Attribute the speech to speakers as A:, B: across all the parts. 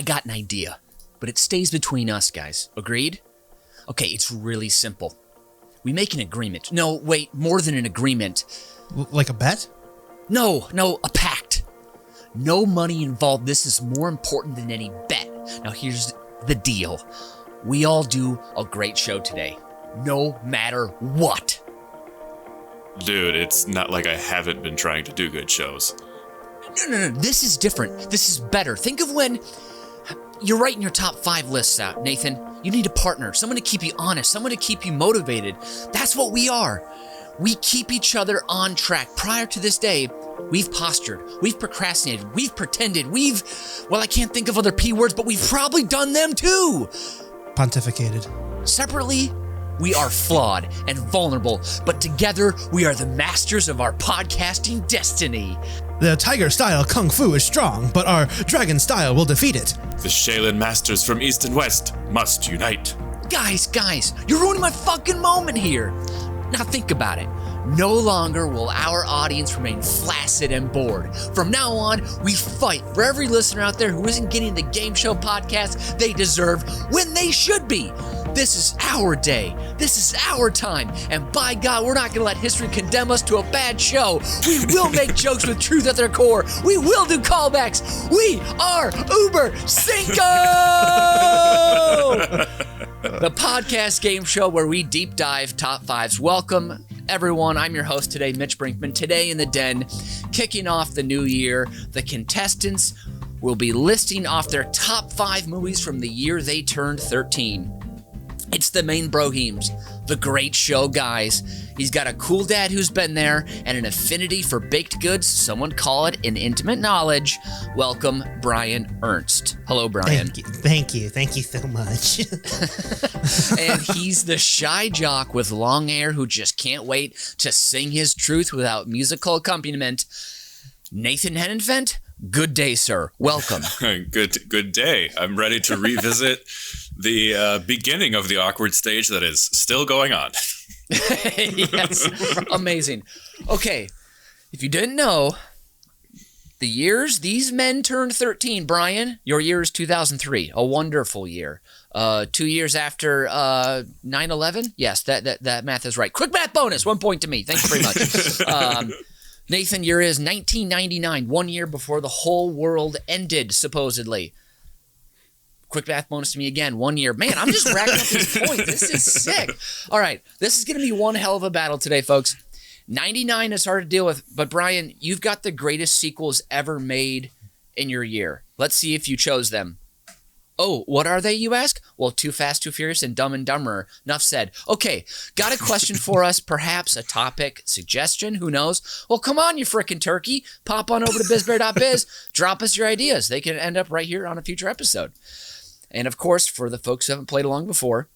A: got an idea, but it stays between us, guys. Agreed? Okay, it's really simple. We make an agreement. No, wait, more than an agreement.
B: Like a bet?
A: No, a pact. No money involved. This is more important than any bet. Now here's the deal. We all do a great show today, no matter what.
C: Dude, it's not like I haven't been trying to do good shows.
A: No, this is different. This is better. Think of when you're writing your top 5 lists out, Nathan. You need a partner, someone to keep you honest, someone to keep you motivated. That's what we are. We keep each other on track. Prior to this day, we've postured, we've procrastinated, we've pretended, I can't think of other P words, but we've probably done them too.
B: Pontificated.
A: Separately, we are flawed and vulnerable, but together, we are the masters of our podcasting destiny.
B: The tiger-style kung fu is strong, but our dragon style will defeat it.
C: The Shaolin masters from East and West must unite.
A: Guys, you're ruining my fucking moment here. Now think about it. No longer will our audience remain flaccid and bored. From now on, we fight for every listener out there who isn't getting the game show podcast they deserve when they should be. This is our day. This is our time. And by God, we're not going to let history condemn us to a bad show. We will make jokes with truth at their core. We will do callbacks. We are Über Cinco! The podcast game show where we deep dive top 5s. Welcome, everyone. I'm your host today, Mitch Brinkman. Today in the den, kicking off the new year, the contestants will be listing off their top 5 movies from the year they turned 13. It's the main brohemes, the great show guys. He's got a cool dad who's been there and an affinity for baked goods. Someone call it an intimate knowledge. Welcome, Brian Ernst. Hello, Brian.
B: Thank you so much.
A: And he's the shy jock with long hair who just can't wait to sing his truth without musical accompaniment. Nathan Henenfent, good day, sir. Welcome.
C: Good day. I'm ready to revisit the beginning of the awkward stage that is still going on.
A: Yes, amazing. Okay, if you didn't know, the years these men turned 13, Brian, your year is 2003, a wonderful year. 2 years after 9/11? Yes, that math is right. Quick math bonus, 1 point to me. Thank you very much. Nathan, your is 1999, 1 year before the whole world ended, supposedly. Quick math bonus to me again, 1 year. Man, I'm just racking up these points. This is sick. All right, this is going to be one hell of a battle today, folks. 99 is hard to deal with, but Brian, you've got the greatest sequels ever made in your year. Let's see if you chose them. Oh, what are they, you ask? Well, Too Fast, Too Furious, and Dumb and Dumber. Enough said. Okay, got a question for us, perhaps a topic, suggestion, who knows? Well, come on, you frickin' turkey. Pop on over to bizbear.biz. Drop us your ideas. They can end up right here on a future episode. And of course, for the folks who haven't played along before,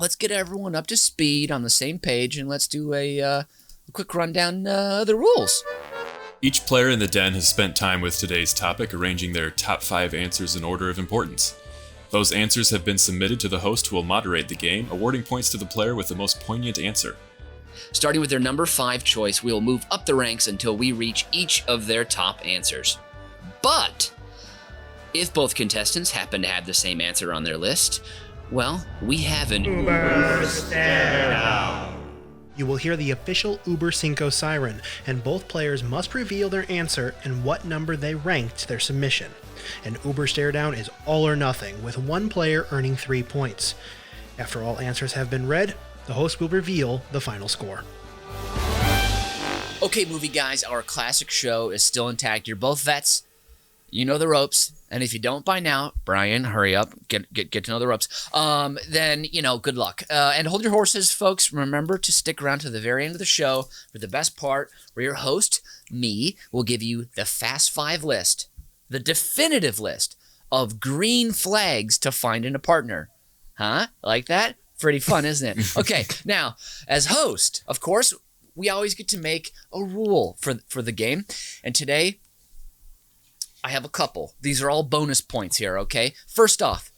A: let's get everyone up to speed on the same page, and let's do a quick rundown of the rules.
C: Each player in the den has spent time with today's topic arranging their top 5 answers in order of importance. Those answers have been submitted to the host who will moderate the game, awarding points to the player with the most poignant answer.
A: Starting with their number 5 choice, we will move up the ranks until we reach each of their top answers. But if both contestants happen to have the same answer on their list, well, we have an Über stare-down.
D: You will hear the official Über Cinco siren, and both players must reveal their answer and what number they ranked their submission. An Über stare-down is all or nothing, with one player earning 3 points. After all answers have been read, the host will reveal the final score.
A: Okay, movie guys, our classic show is still intact. You're both vets. You know the ropes. And if you don't by now, Brian, hurry up, get to know the ropes. Then, good luck. And hold your horses, folks. Remember to stick around to the very end of the show for the best part, where your host, me, will give you the Fast 5 list, the definitive list of green flags to find in a partner. Huh? Like that? Pretty fun, isn't it? Okay, now, as host, of course, we always get to make a rule for the game. And today, I have a couple. These are all bonus points here, okay? First off,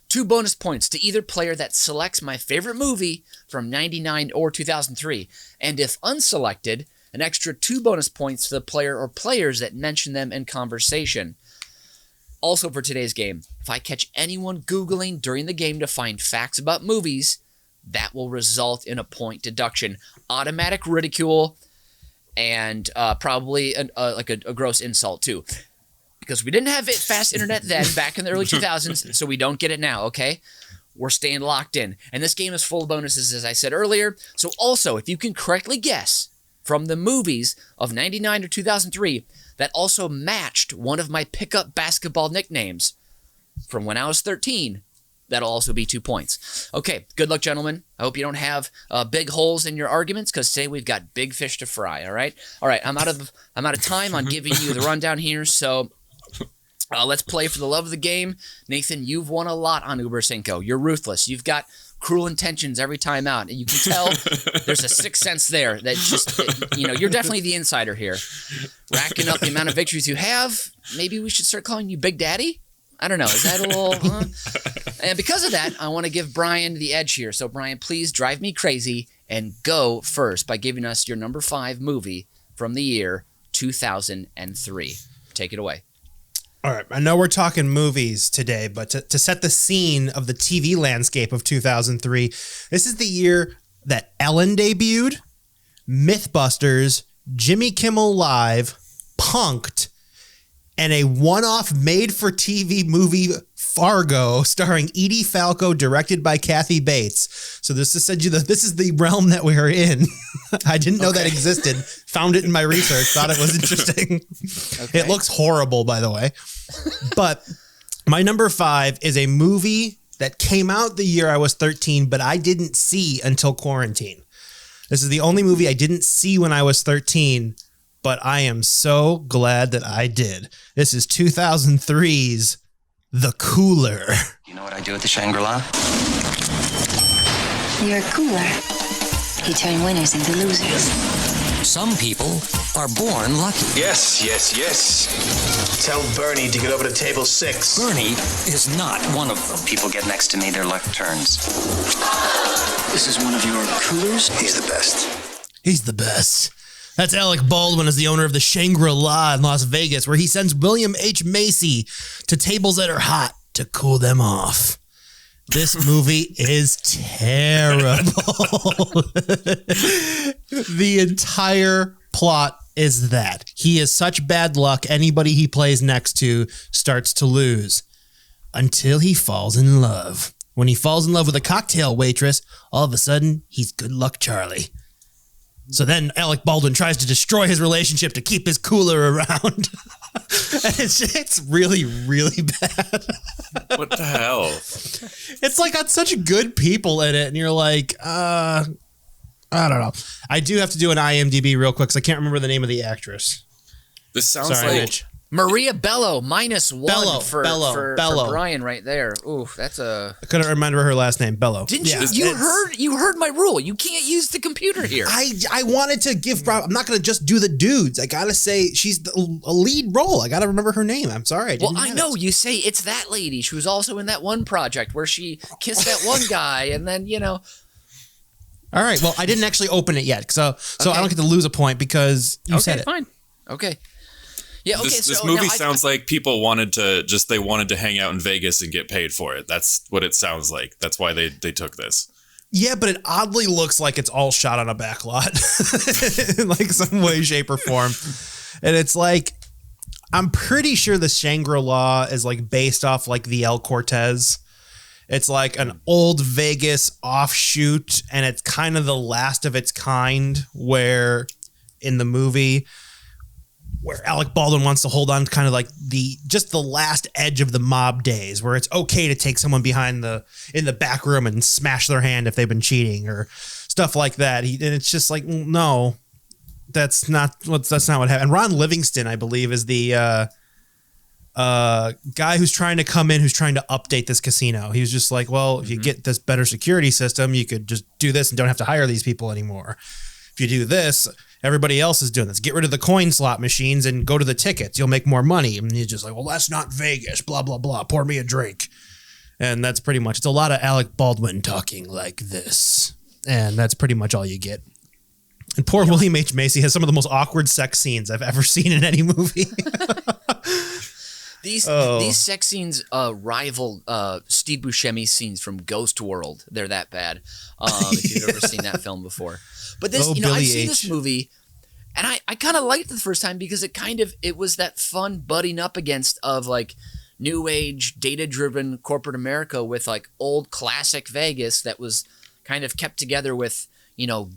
A: 2 bonus points to either player that selects my favorite movie from 99 or 2003. And if unselected, an extra 2 bonus points to the player or players that mention them in conversation. Also for today's game, if I catch anyone Googling during the game to find facts about movies, that will result in a point deduction, automatic ridicule, and probably a gross insult too. Because we didn't have fast internet then, back in the early 2000s, so we don't get it now, okay? We're staying locked in. And this game is full of bonuses, as I said earlier. So also, if you can correctly guess from the movies of 99 or 2003 that also matched one of my pickup basketball nicknames from when I was 13, that'll also be 2 points. Okay, good luck, gentlemen. I hope you don't have big holes in your arguments, because today we've got big fish to fry, all right? All right, I'm out of time on giving you the rundown here, so let's play for the love of the game. Nathan, you've won a lot on Über Cinco. You're ruthless. You've got cruel intentions every time out, and you can tell there's a sixth sense there that just, you're definitely the insider here. Racking up the amount of victories you have, maybe we should start calling you Big Daddy? I don't know. Is that a little... And because of that, I want to give Brian the edge here. So, Brian, please drive me crazy and go first by giving us your number 5 movie from the year 2003. Take it away.
B: All right, I know we're talking movies today, but to set the scene of the TV landscape of 2003, this is the year that Ellen debuted, Mythbusters, Jimmy Kimmel Live, Punk'd, and a one-off made-for-TV movie, Fargo, starring Edie Falco, directed by Kathy Bates. So this is the realm that we're in. I didn't know that existed. Found it in my research. Thought it was interesting. Okay. It looks horrible, by the way. But my number 5 is a movie that came out the year I was 13, but I didn't see until quarantine. This is the only movie I didn't see when I was 13, but I am so glad that I did. This is 2003's The Cooler.
E: You know what I do at the Shangri-La?
F: You're a cooler. You turn winners into losers.
E: Some people are born lucky.
G: Yes. Tell Bernie to get over to table 6.
E: Bernie is not one of them.
G: People get next to me, their luck turns.
E: This is one of your coolers?
G: He's the best.
B: He's the best. That's Alec Baldwin as the owner of the Shangri-La in Las Vegas, where he sends William H. Macy to tables that are hot to cool them off. This movie is terrible. The entire plot is that he is such bad luck, anybody he plays next to starts to lose until he falls in love. When he falls in love with a cocktail waitress, all of a sudden, he's Good Luck Charlie. So then Alec Baldwin tries to destroy his relationship to keep his cooler around. And it's really, really bad.
C: What the hell?
B: It's like got such good people in it, and you're like, I don't know. I do have to do an IMDb real quick, because I can't remember the name of the actress.
C: This sounds
B: Sorry,
C: like...
B: Mitch.
A: Maria Bello, -1 for
B: Bello.
A: Brian right there. Ooh, that's a...
B: I couldn't remember her last name. Bello.
A: Didn't you? You heard my rule. You can't use the computer here.
B: I wanted to give... I'm not going to just do the dudes. I got to say she's a lead role. I got to remember her name. I'm sorry.
A: I know. You say it's that lady. She was also in that one project where she kissed that one guy, and then,
B: All right. Well, I didn't actually open it yet, so I don't get to lose a point because you said it.
A: Fine. Okay. Yeah, okay,
C: this movie sounds like people wanted to hang out in Vegas and get paid for it. That's what it sounds like. That's why they took this.
B: Yeah, but it oddly looks like it's all shot on a back lot in like some way, shape, or form. And it's like, I'm pretty sure the Shangri-La is like based off like the El Cortez. It's like an old Vegas offshoot, and it's kind of the last of its kind where in the movie where Alec Baldwin wants to hold on to kind of like the last edge of the mob days, where it's okay to take someone in the back room and smash their hand if they've been cheating or stuff like that. And it's just like, no, that's not what happened. And Ron Livingston, I believe, is the guy who's trying to come in, who's trying to update this casino. He was just like, well, if you get this better security system, you could just do this and don't have to hire these people anymore. If you do this, everybody else is doing this. Get rid of the coin slot machines and go to the tickets. You'll make more money. And he's just like, well, that's not Vegas, blah, blah, blah. Pour me a drink. And that's pretty much, it's a lot of Alec Baldwin talking like this. And that's pretty much all you get. And poor William H. Macy has some of the most awkward sex scenes I've ever seen in any movie.
A: These sex scenes rival Steve Buscemi scenes from Ghost World. They're that bad. If you've ever seen that film before. But this,
B: Billy
A: I've seen
B: H.
A: this movie, and I kind of liked it the first time because it was that fun butting up against of like new age, data-driven corporate America with like old classic Vegas that was kind of kept together with,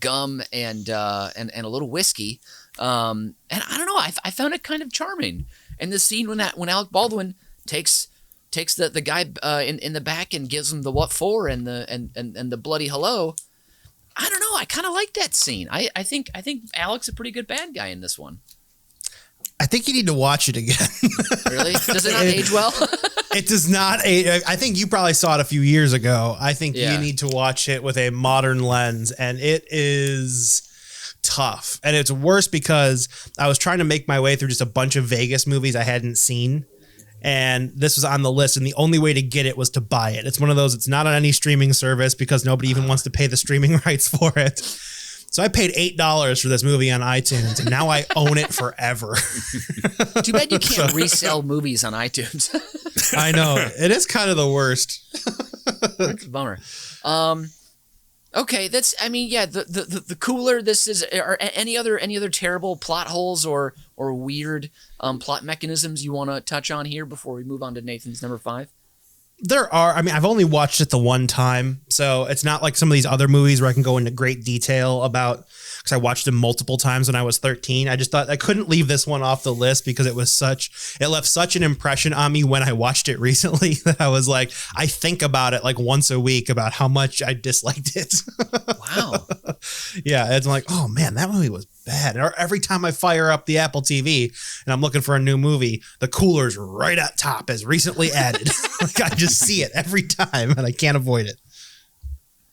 A: gum and a little whiskey. And I don't know, I found it kind of charming. And the scene when Alec Baldwin takes the guy in the back and gives him the what for and the bloody hello. I don't know, I kind of like that scene. I think Alec's a pretty good bad guy in this one.
B: I think you need to watch it again.
A: Really? Does it not age well?
B: It does not age. I think you probably saw it a few years ago. I think
A: Yeah.
B: you need to watch it with a modern lens, and it is tough. And it's worse because I was trying to make my way through just a bunch of Vegas movies I hadn't seen, and this was on the list, and the only way to get it was to buy it. It's one of those, it's not on any streaming service because nobody even wants to pay the streaming rights for it. So I paid $8 for this movie on iTunes, and now I own it forever.
A: Too bad you can't resell movies on iTunes.
B: I know. It is kind of the worst.
A: That's a bummer. Okay, the cooler this is. Are any other terrible plot holes or weird plot mechanisms you want to touch on here before we move on to Nathan's number 5?
B: There are. I mean, I've only watched it the one time, so it's not like some of these other movies where I can go into great detail about, because I watched them multiple times when I was 13. I just thought I couldn't leave this one off the list because it left such an impression on me when I watched it recently that I was like, I think about it like once a week about how much I disliked it.
A: Wow.
B: Yeah, it's like, oh man, that movie was bad. Or every time I fire up the Apple TV and I'm looking for a new movie, the cooler's right at top as recently added. Like I just see it every time and I can't avoid it.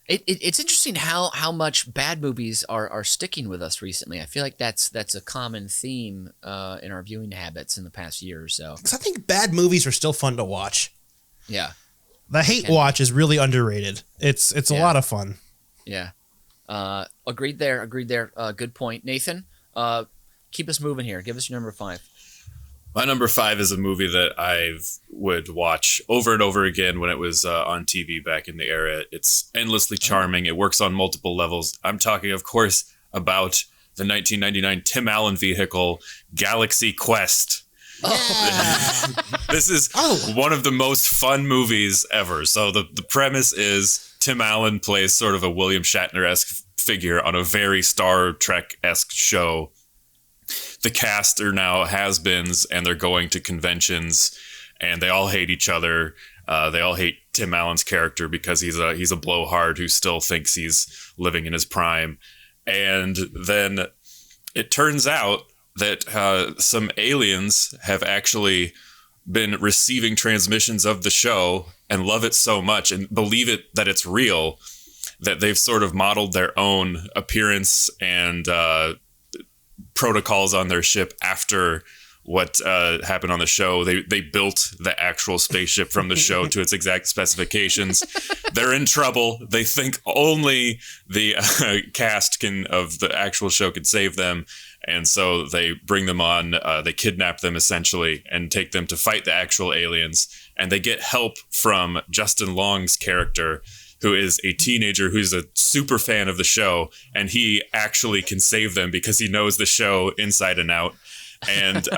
A: It's interesting how much bad movies are sticking with us recently. I feel like that's a common theme in our viewing habits in the past year or so.
B: Because I think bad movies are still fun to watch.
A: Yeah.
B: The hate watch is really underrated. It's a lot of fun.
A: Yeah. Agreed there. Good point. Nathan, keep us moving here. Give us your number 5.
C: My number 5 is a movie that I would watch over and over again when it was on TV back in the era. It's endlessly charming. It works on multiple levels. I'm talking, of course, about the 1999 Tim Allen vehicle, Galaxy Quest. This is one of the most fun movies ever. So the premise is Tim Allen plays sort of a William Shatner-esque figure on a very Star Trek-esque show. The cast are now has-beens, and they're going to conventions, and they all hate each other. They all hate Tim Allen's character because he's a blowhard who still thinks he's living in his prime. And then it turns out that some aliens have actually been receiving transmissions of the show and love it so much and believe it that it's real that they've sort of modeled their own appearance and protocols on their ship after what happened on the show. They built the actual spaceship from the show to its exact specifications. They're in trouble. They think only the cast of the actual show can save them. And so they bring them on, they kidnap them essentially and take them to fight the actual aliens. And they get help from Justin Long's character, who is a teenager who's a super fan of the show, and he actually can save them because he knows the show inside and out. And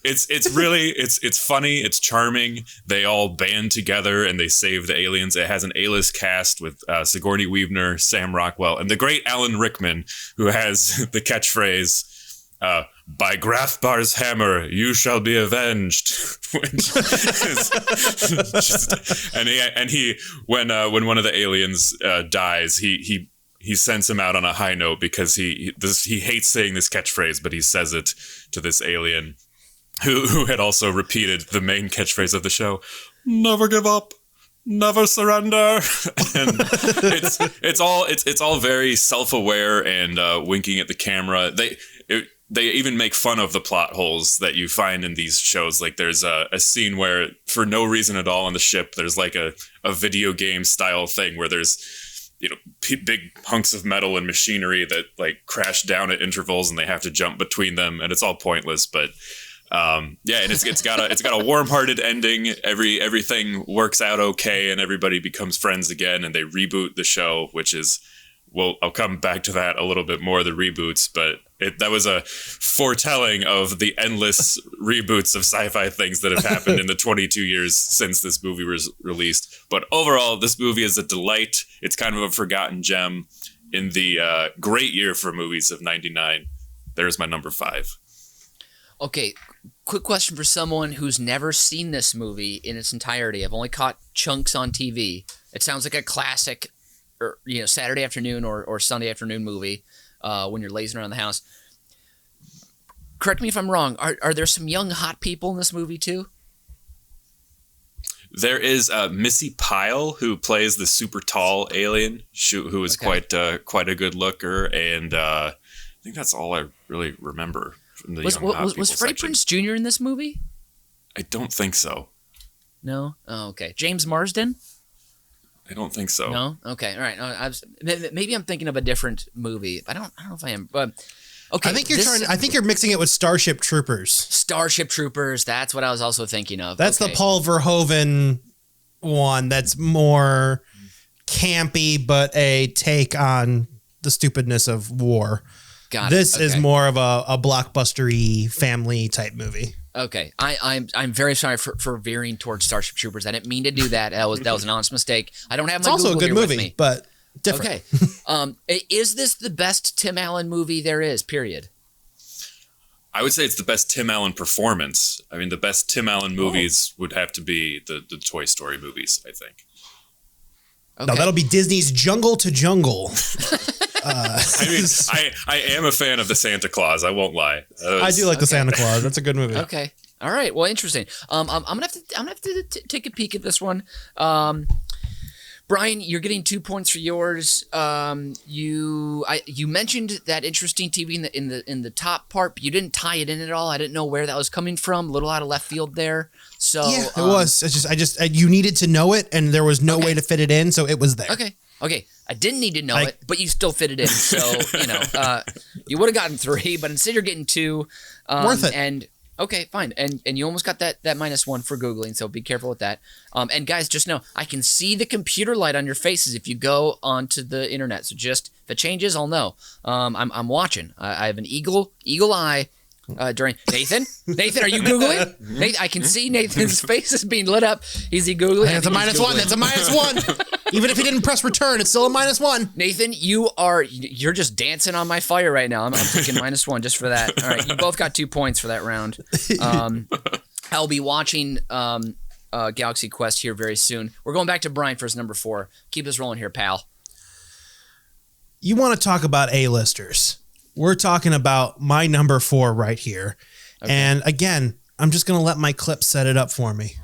C: it's funny, it's charming. They all band together and they save the aliens. It has an A-list cast with Sigourney Weaver, Sam Rockwell, and the great Alan Rickman, who has the catchphrase, by Grathbar's hammer, you shall be avenged. When one of the aliens dies, he sends him out on a high note because he hates saying this catchphrase, but he says it to this alien who had also repeated the main catchphrase of the show, "Never give up, never surrender." And it's all very self-aware and winking at the camera. They even make fun of the plot holes that you find in these shows. Like there's a scene where for no reason at all on the ship, there's like a video game style thing where there's, big hunks of metal and machinery that like crash down at intervals and they have to jump between them. And it's all pointless, but And it's got a warm-hearted ending. Everything works out okay, and everybody becomes friends again, and they reboot the show, which is, I'll come back to that a little bit more, the reboots, but that was a foretelling of the endless reboots of sci-fi things that have happened in the 22 years since this movie was released. But overall, this movie is a delight. It's kind of a forgotten gem in the great year for movies of 99. There's my number 5.
A: Okay, quick question for someone who's never seen this movie in its entirety. I've only caught chunks on TV. It sounds like a classic, Saturday afternoon or Sunday afternoon movie when you're lazing around the house. Correct me if I'm wrong. Are there some young hot people in this movie too?
C: There is Missy Pyle, who plays the super tall alien, who is quite a good looker, and I think that's all I really remember. Was Freddie Prinze Jr. in this movie? I don't think so.
A: No? Oh, okay. James Marsden?
C: I don't think so.
A: No? Okay. All right. Maybe I'm thinking of a different movie. I don't know if I am. But okay.
B: I think you're mixing it with Starship Troopers.
A: Starship Troopers. That's what I was also thinking of.
B: That's the Paul Verhoeven one. That's more campy, but a take on the stupidness of war.
A: Got
B: this
A: it. Okay.
B: is more of a blockbustery family type movie.
A: Okay, I'm very sorry for veering towards Starship Troopers. I didn't mean to do that. That was an honest mistake. I don't have my
B: It's also
A: Google
B: a good
A: here with
B: movie,
A: me.
B: but different.
A: Okay, is this the best Tim Allen movie there is? Period.
C: I would say it's the best Tim Allen performance. I mean, the best Tim Allen movies would have to be the Toy Story movies, I think.
A: Okay.
B: No, that'll be Disney's Jungle to Jungle.
C: I am a fan of the Santa Claus. I won't lie.
B: I do like the Santa Claus. That's a good movie.
A: Okay. All right. Well, interesting. I'm gonna have to take a peek at this one. Brian, you're getting 2 points for yours. You mentioned that interesting TV in the top part, but you didn't tie it in at all. I didn't know where that was coming from. A little out of left field there. So
B: yeah, it was. You needed to know it, and there was no way to fit it in, so it was there.
A: Okay. I didn't need to know it, but you still fit it in. So you would have gotten 3, but instead you're getting 2.
B: Worth it.
A: And okay, fine. And you almost got that -1 for Googling, so be careful with that. And guys, just know, I can see the computer light on your faces if you go onto the internet. So just, if it changes, I'll know. I'm watching. I have an eagle eye during... Nathan, are you Googling? Nathan, I can see Nathan's face is being lit up. Is he Googling?
B: That's a -1. That's a -1. Even if he didn't press return, it's still a -1.
A: Nathan, you're just dancing on my fire right now. I'm taking -1 just for that. All right, you both got 2 points for that round. I'll be watching Galaxy Quest here very soon. We're going back to Brian for his number 4. Keep this rolling here, pal.
B: You want to talk about A-listers. We're talking about my number 4 right here. Okay. And again, I'm just going to let my clip set it up for me.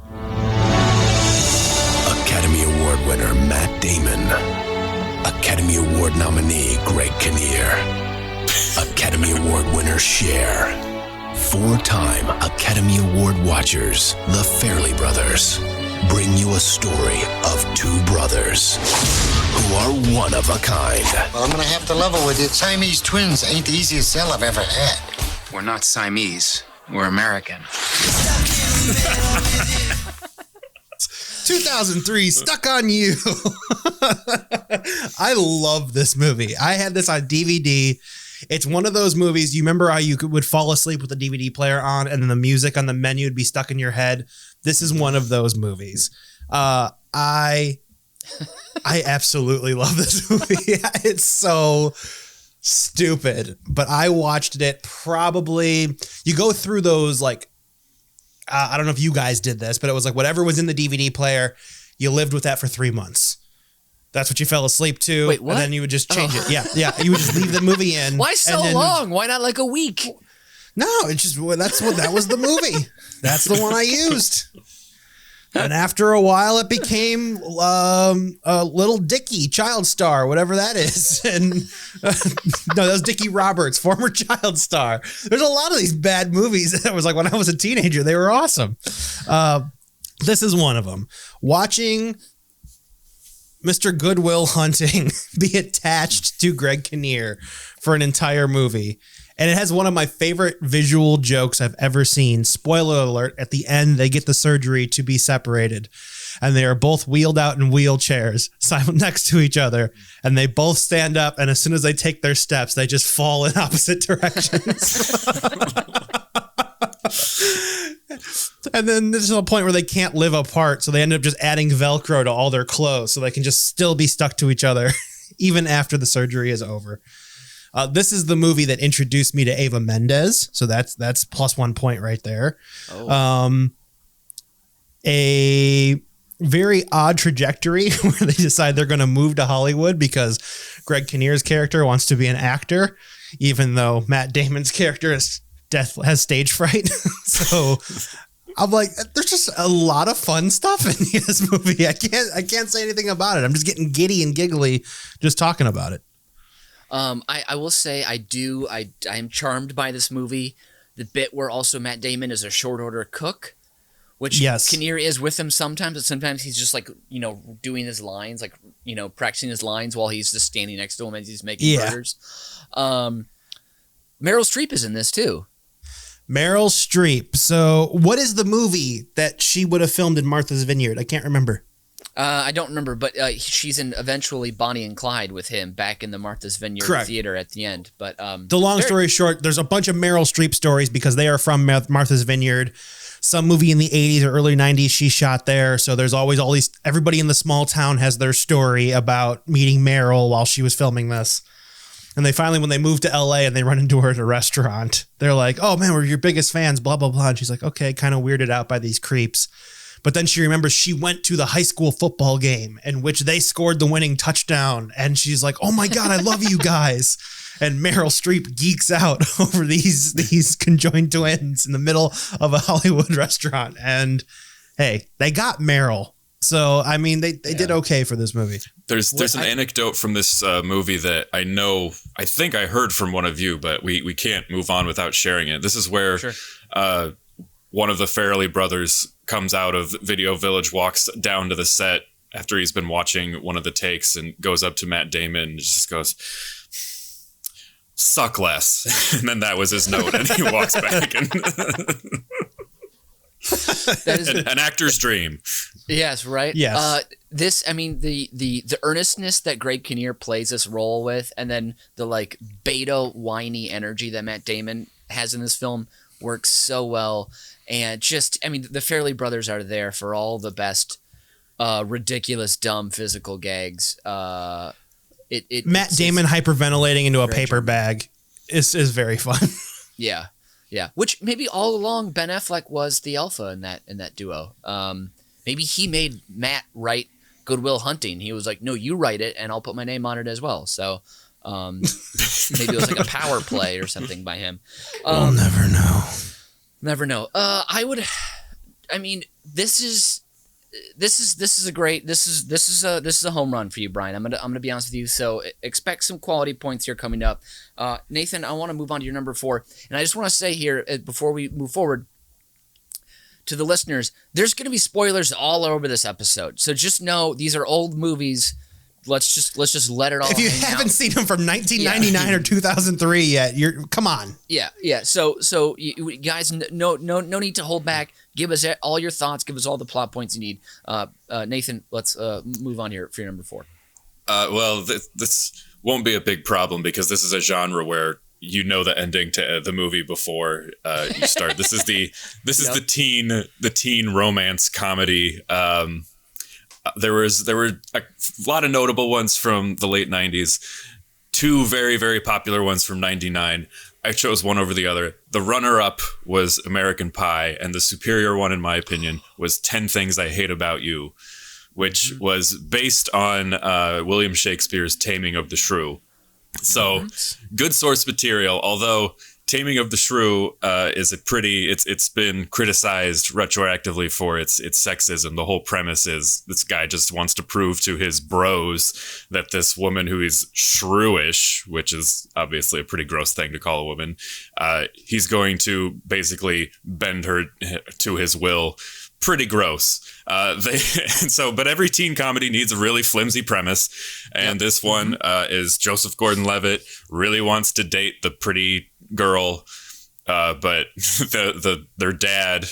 H: Academy Award winner Matt Damon. Academy Award nominee Greg Kinnear. Academy Award winner Cher. 4-time Academy Award watchers, the Farrelly brothers, bring you a story of 2 brothers who are one of a kind.
I: Well, I'm gonna have to level with you. Siamese twins ain't the easiest sell I've ever had.
E: We're not Siamese. We're American.
B: 2003, Stuck on You. I love this movie. I had this on DVD. It's one of those movies, you remember how you would fall asleep with the DVD player on and then the music on the menu would be stuck in your head? This is one of those movies. I absolutely love this movie. It's so stupid, but I watched it probably, you go through those like, I don't know if you guys did this, but it was like whatever was in the DVD player, you lived with that for 3 months. That's what you fell asleep to.
A: Wait, what?
B: And then you would just change it. Yeah. You would just leave the movie in.
A: Why so long? Why not like a week?
B: No, it's just, that was the movie. That's the one I used. And after a while, it became Little Dicky, Child Star, whatever that is. And no, that was Dickie Roberts, former Child Star. There's a lot of these bad movies that was like when I was a teenager, they were awesome. This is one of them. Watching Mr. Goodwill Hunting be attached to Greg Kinnear for an entire movie. And it has one of my favorite visual jokes I've ever seen. Spoiler alert, at the end, they get the surgery to be separated. And they are both wheeled out in wheelchairs next to each other. And they both stand up. And as soon as they take their steps, they just fall in opposite directions. And then there's a point where they can't live apart. So they end up just adding Velcro to all their clothes so they can just still be stuck to each other even after the surgery is over. This is the movie that introduced me to Eva Mendes. So that's plus 1 point right there. Oh. A very odd trajectory where they decide they're going to move to Hollywood because Greg Kinnear's character wants to be an actor, even though Matt Damon's character has stage fright. So I'm like, there's just a lot of fun stuff in this movie. I can't say anything about it. I'm just getting giddy and giggly just talking about it.
A: I will say I am charmed by this movie. The bit where also Matt Damon is a short order cook, which Kinnear is with him sometimes, but sometimes he's just like, doing his lines, like, practicing his lines while he's just standing next to him as he's making burgers. Meryl Streep is in this too.
B: Meryl Streep. So what is the movie that she would have filmed in Martha's Vineyard? I can't remember.
A: I don't remember, but she's in eventually Bonnie and Clyde with him back in the Martha's Vineyard Theater at the end. But
B: the long story short, there's a bunch of Meryl Streep stories because they are from Martha's Vineyard. Some movie in the 80s or early 90s she shot there. So there's always all these, everybody in the small town has their story about meeting Meryl while she was filming this. And they finally, when they moved to LA and they run into her at a restaurant, they're like, oh man, we're your biggest fans, blah, blah, blah. And she's like, okay, kind of weirded out by these creeps. But then she remembers she went to the high school football game in which they scored the winning touchdown. And she's like, oh my God, I love you guys. And Meryl Streep geeks out over these conjoined twins in the middle of a Hollywood restaurant. And hey, they got Meryl. So, I mean, they did okay for this movie.
C: There's an anecdote from this movie that I think I heard from one of you, but we can't move on without sharing it. This is where one of the Farrelly brothers comes out of Video Village, walks down to the set after he's been watching one of the takes and goes up to Matt Damon and just goes, suck less. And then that was his note and he walks back. And
A: that is
C: an actor's dream.
A: Yes, right?
B: Yes.
A: The earnestness that Greg Kinnear plays this role with, and then the like beta whiny energy that Matt Damon has in this film works so well. And just, the Farrelly brothers are there for all the best ridiculous, dumb physical gags.
B: Matt Damon hyperventilating into a paper bag is very fun.
A: Yeah. Yeah. Which maybe all along Ben Affleck was the alpha in that duo. Maybe he made Matt write Good Will Hunting. He was like, no, you write it and I'll put my name on it as well. So maybe it was like a power play or something by him.
B: We'll never know.
A: Never know. This is a home run for you, Brian. I'm gonna be honest with you. So expect some quality points here coming up. Nathan, I want to move on to your number 4, and I just want to say here before we move forward to the listeners, there's going to be spoilers all over this episode. So just know these are old movies. Let's just let it all.
B: If you haven't seen them from 1999 or 2003 yet, come on.
A: Yeah. So you guys, no need to hold back. Give us all your thoughts. Give us all the plot points you need. Nathan, let's move on here for your number 4.
C: Well, this won't be a big problem because this is a genre where you know the ending to the movie before you start. This is the teen romance comedy. There were a lot of notable ones from the late 90s, 2 very, very popular ones from 99. I chose one over the other. The runner-up was American Pie, and the superior one, in my opinion, was 10 Things I Hate About You, which was based on William Shakespeare's Taming of the Shrew. So good source material, although Taming of the Shrew is it's been criticized retroactively for its sexism. The whole premise is this guy just wants to prove to his bros that this woman who is shrewish, which is obviously a pretty gross thing to call a woman, he's going to basically bend her to his will. Pretty gross. But every teen comedy needs a really flimsy premise, and this one is Joseph Gordon-Levitt really wants to date the pretty girl, but their dad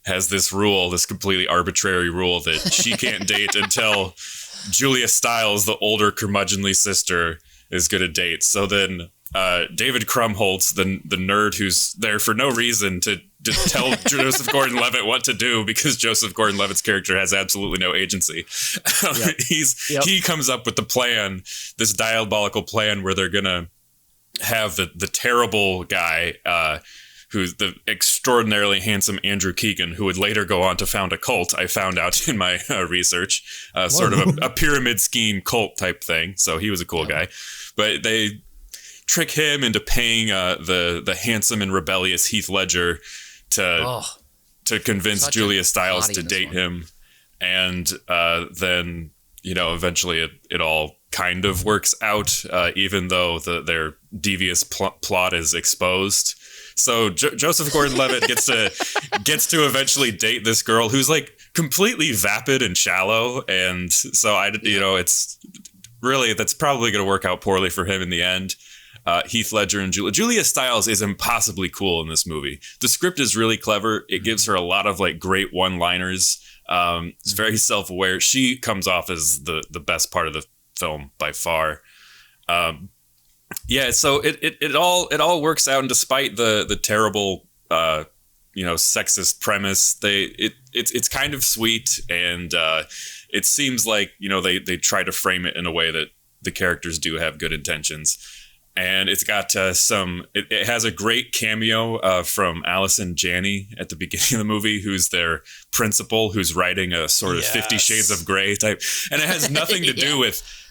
C: has this rule, this completely arbitrary rule that she can't date until Julia Stiles, the older curmudgeonly sister, is going to date. So then David Krumholtz, the nerd who's there for no reason to tell Joseph Gordon-Levitt what to do, because Joseph Gordon-Levitt's character has absolutely no agency. He comes up with the plan, this diabolical plan where they're going to have the terrible guy, who's the extraordinarily handsome Andrew Keegan, who would later go on to found a cult, I found out in my research, sort of a pyramid scheme cult type thing. So he was a cool guy. But they trick him into paying the handsome and rebellious Heath Ledger to convince Julia Stiles to date him. And then, eventually it all kind of works out, even though their devious plot is exposed. So Joseph Gordon-Levitt gets to eventually date this girl who's like completely vapid and shallow, and so it's really, that's probably going to work out poorly for him in the end. Heath Ledger and Julia Stiles is impossibly cool in this movie. The script is really clever. It gives her a lot of like great one-liners. It's very self-aware. She comes off as the best part of the film by far. So it all works out, and despite the terrible sexist premise, it's kind of sweet, and it seems like they try to frame it in a way that the characters do have good intentions. And it's got it has a great cameo from Allison Janney at the beginning of the movie, who's their principal, who's writing a sort of 50 Shades of Grey type. And it has nothing to do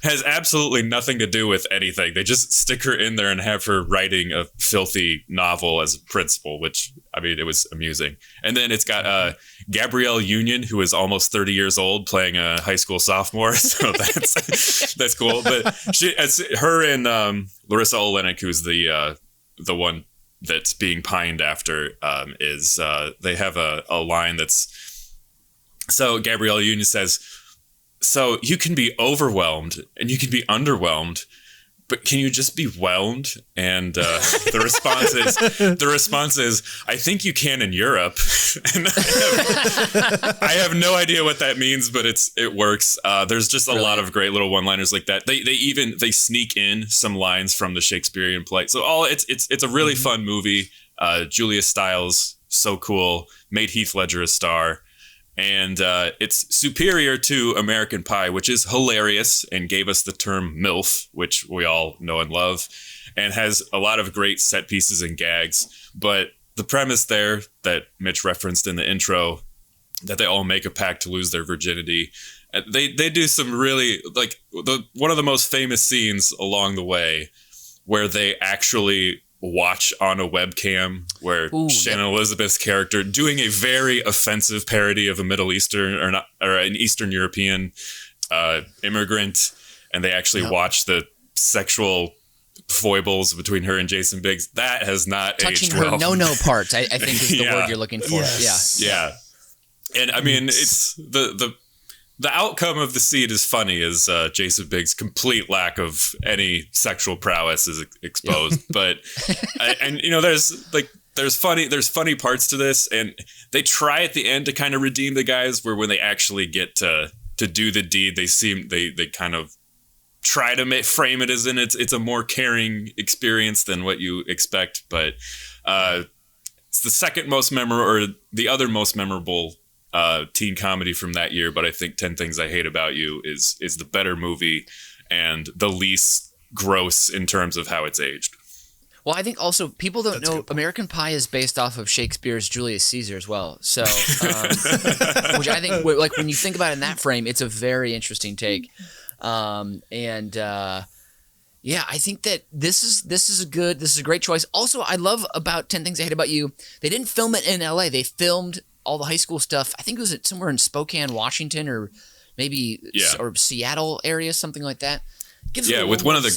C: has absolutely nothing to do with anything. They just stick her in there and have her writing a filthy novel as a principal, which, I mean, it was amusing. And then it's got Gabrielle Union, who is almost 30 years old, playing a high school sophomore. So that's cool. But her and Larissa Olenek, who's the one that's being pined after, they have a line that's, so Gabrielle Union says, "So you can be overwhelmed and you can be underwhelmed, but can you just be whelmed?" And the response is, "I think you can in Europe." And I have no idea what that means, but it works. There's just a lot of great little one-liners like that. They sneak in some lines from the Shakespearean play. So it's a really fun movie. Julia Stiles, so cool, made Heath Ledger a star. And it's superior to American Pie, which is hilarious and gave us the term MILF, which we all know and love, and has a lot of great set pieces and gags. But the premise there that Mitch referenced in the intro, that they all make a pact to lose their virginity, they do some really, like, one of the most famous scenes along the way where they actually watch on a webcam where Shannon Elizabeth's character doing a very offensive parody of a Middle Eastern or an Eastern European immigrant, and they actually watch the sexual foibles between her and Jason Biggs. That has not
A: touching
C: aged
A: her
C: well.
A: no part, I think is the word you're looking for.
B: Yes.
C: Yeah. And I mean, it's the outcome of the scene is funny, as Jason Biggs' complete lack of any sexual prowess is exposed. But there's funny parts to this, and they try at the end to kind of redeem the guys, where when they actually get to do the deed, they kind of try to frame it as in it's a more caring experience than what you expect. But it's the second most memorable, or the other most memorable teen comedy from that year, but I think 10 Things I Hate About You is the better movie and the least gross in terms of how it's aged.
A: Well, I think also people don't know American Pie is based off of Shakespeare's Julius Caesar as well. So, which I think, like, when you think about it in that frame, it's a very interesting take. I think that this is a great choice. Also, I love about 10 Things I Hate About You, they didn't film it in LA. They filmed all the high school stuff. I think it was somewhere in Spokane, Washington, or maybe or Seattle area, something like that.
C: With one of the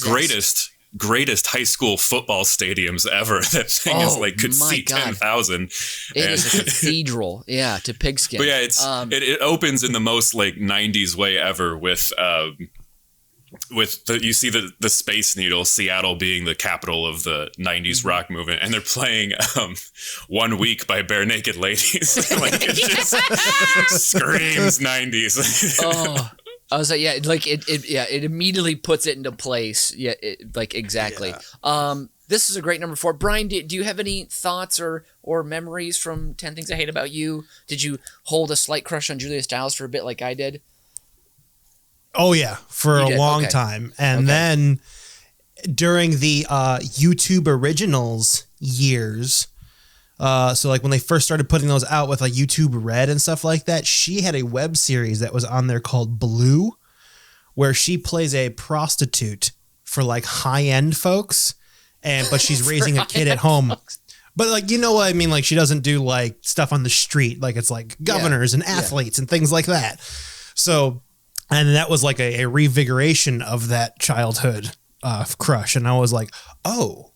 C: greatest high school football stadiums ever. That thing could seat 10,000.
A: It is a cathedral, to pigskin.
C: But it opens in the most like 90s way ever with with you see the Space Needle, Seattle being the capital of the 90s rock movement, and they're playing 1 Week by Bare Naked Ladies. Like, it just screams 90s.
A: Oh, I was like, yeah, like it immediately puts it into place. Yeah, like exactly. Yeah. This is a great number 4. Brian, do you have any thoughts or memories from 10 Things I Hate About You? Did you hold a slight crush on Julia Stiles for a bit like I did?
B: Oh, yeah, for a long time. And then during the YouTube Originals years, so like when they first started putting those out with like YouTube Red and stuff like that, she had a web series that was on there called Blue, where she plays a prostitute for like high-end folks. But she's raising a kid at home. But like, you know what I mean? Like, she doesn't do like stuff on the street. Like, it's like governors and athletes and things like that. So, and that was like a revigoration of that childhood crush. And I was like, oh,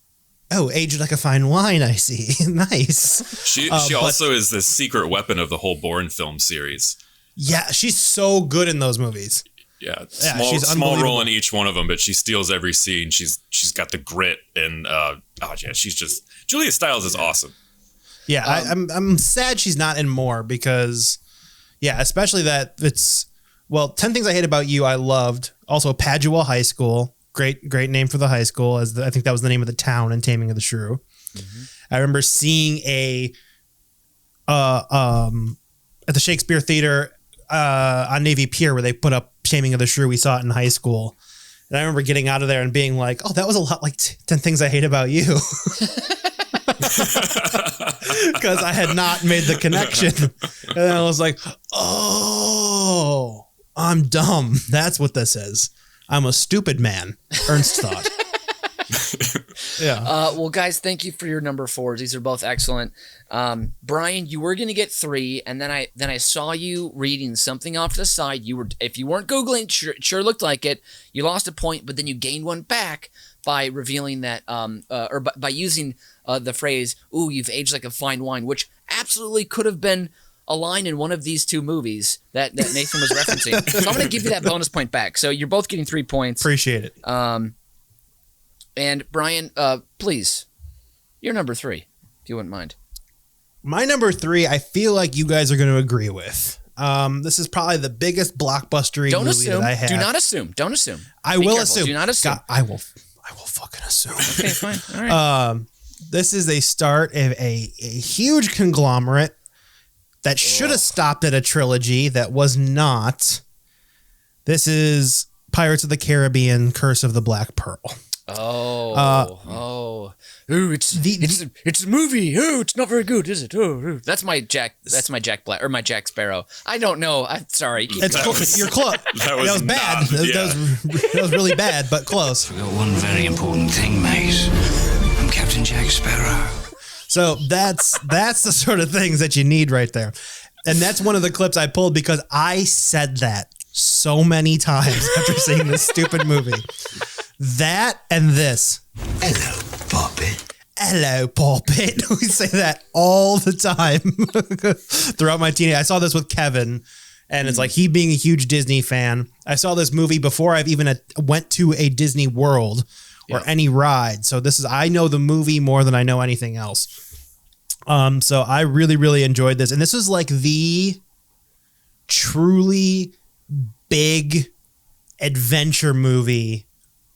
B: aged like a fine wine, I see. Nice.
C: She also is the secret weapon of the whole Bourne film series.
B: Yeah, she's so good in those movies.
C: Yeah, small role in each one of them, but she steals every scene. She's got the grit, and she's just Julia Stiles is awesome.
B: Yeah, I'm sad she's not in more because, yeah, especially that it's 10 Things I Hate About You. I loved also Padua High School, great name for the high school, as I think that was the name of the town in Taming of the Shrew. Mm-hmm. I remember seeing at the Shakespeare Theater on Navy Pier where they put up Taming of the Shrew. We saw it in high school. And I remember getting out of there and being like, oh, that was a lot like 10 Things I Hate About You. Because I had not made the connection. And then I was like, oh, I'm dumb. That's what this is. I'm a stupid man, Ernst thought. Yeah.
A: Well, guys, thank you for your number 4s. These are both excellent. Brian, you were going to get 3, and then I saw you reading something off to the side. If you weren't Googling, sure looked like it. You lost a point, but then you gained one back by revealing that, or by using the phrase, "Ooh, you've aged like a fine wine," which absolutely could have been a line in one of these 2 movies that Nathan was referencing. So I'm going to give you that bonus point back. So you're both getting 3 points.
B: Appreciate it.
A: And Brian, please, your number 3, if you wouldn't mind.
B: My number 3, I feel like you guys are going to agree with. This is probably the biggest blockbustery movie that I have.
A: Do not assume. Don't assume.
B: I will assume.
A: Do not assume.
B: God, I will fucking assume.
A: Okay, fine. All right.
B: This is a start of a huge conglomerate that should have stopped at a trilogy that was not. This is Pirates of the Caribbean: Curse of the Black Pearl.
A: Ooh, it's a movie. Oh, it's not very good, is it? Oh. That's my Jack Black or my Jack Sparrow. I don't know. I'm sorry.
B: You're close. That was bad. That was really bad, but close.
J: I got one very important thing, mate. I'm Captain Jack Sparrow.
B: So that's the sort of things that you need right there. And that's one of the clips I pulled because I said that so many times after seeing this stupid movie. That and this.
J: Hello, Poppet.
B: Hello, Poppet. We say that all the time throughout my teenage. I saw this with Kevin, and it's like he being a huge Disney fan. I saw this movie before I've even went to a Disney World or any ride. So I know the movie more than I know anything else. So I really, really enjoyed this. And this was like the truly big adventure movie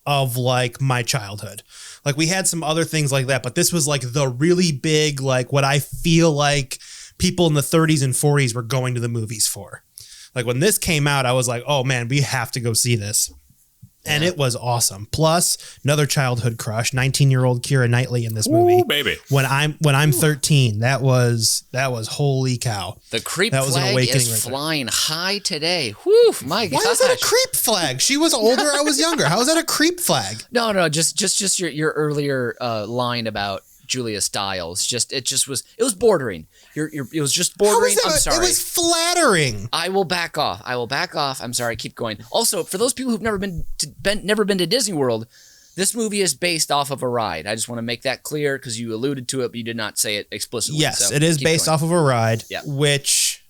B: of like my childhood. Like we had some other things like that, but this was like the really big, like what I feel like people in the 30s and 40s were going to the movies for. Like when this came out, I was like, oh man, we have to go see this. And it was awesome. Plus, another childhood crush, 19-year-old Keira Knightley in this movie.
C: Ooh, baby.
B: When I'm 13, that was holy cow.
A: The creep
B: that was
A: flag
B: an awakening
A: is flying high today. Whew, my gosh.
B: Why is that a creep flag? She was older, I was younger. How is that a creep flag?
A: No, just your earlier line about Julia Stiles. It was bordering. It was just bordering. I'm sorry.
B: It was flattering.
A: I will back off. I'm sorry. Keep going. Also, for those people who've never been to Disney World, this movie is based off of a ride. I just want to make that clear because you alluded to it, but you did not say it explicitly.
B: Yes,
A: so
B: it is based off of a ride.
A: Yeah.
B: Which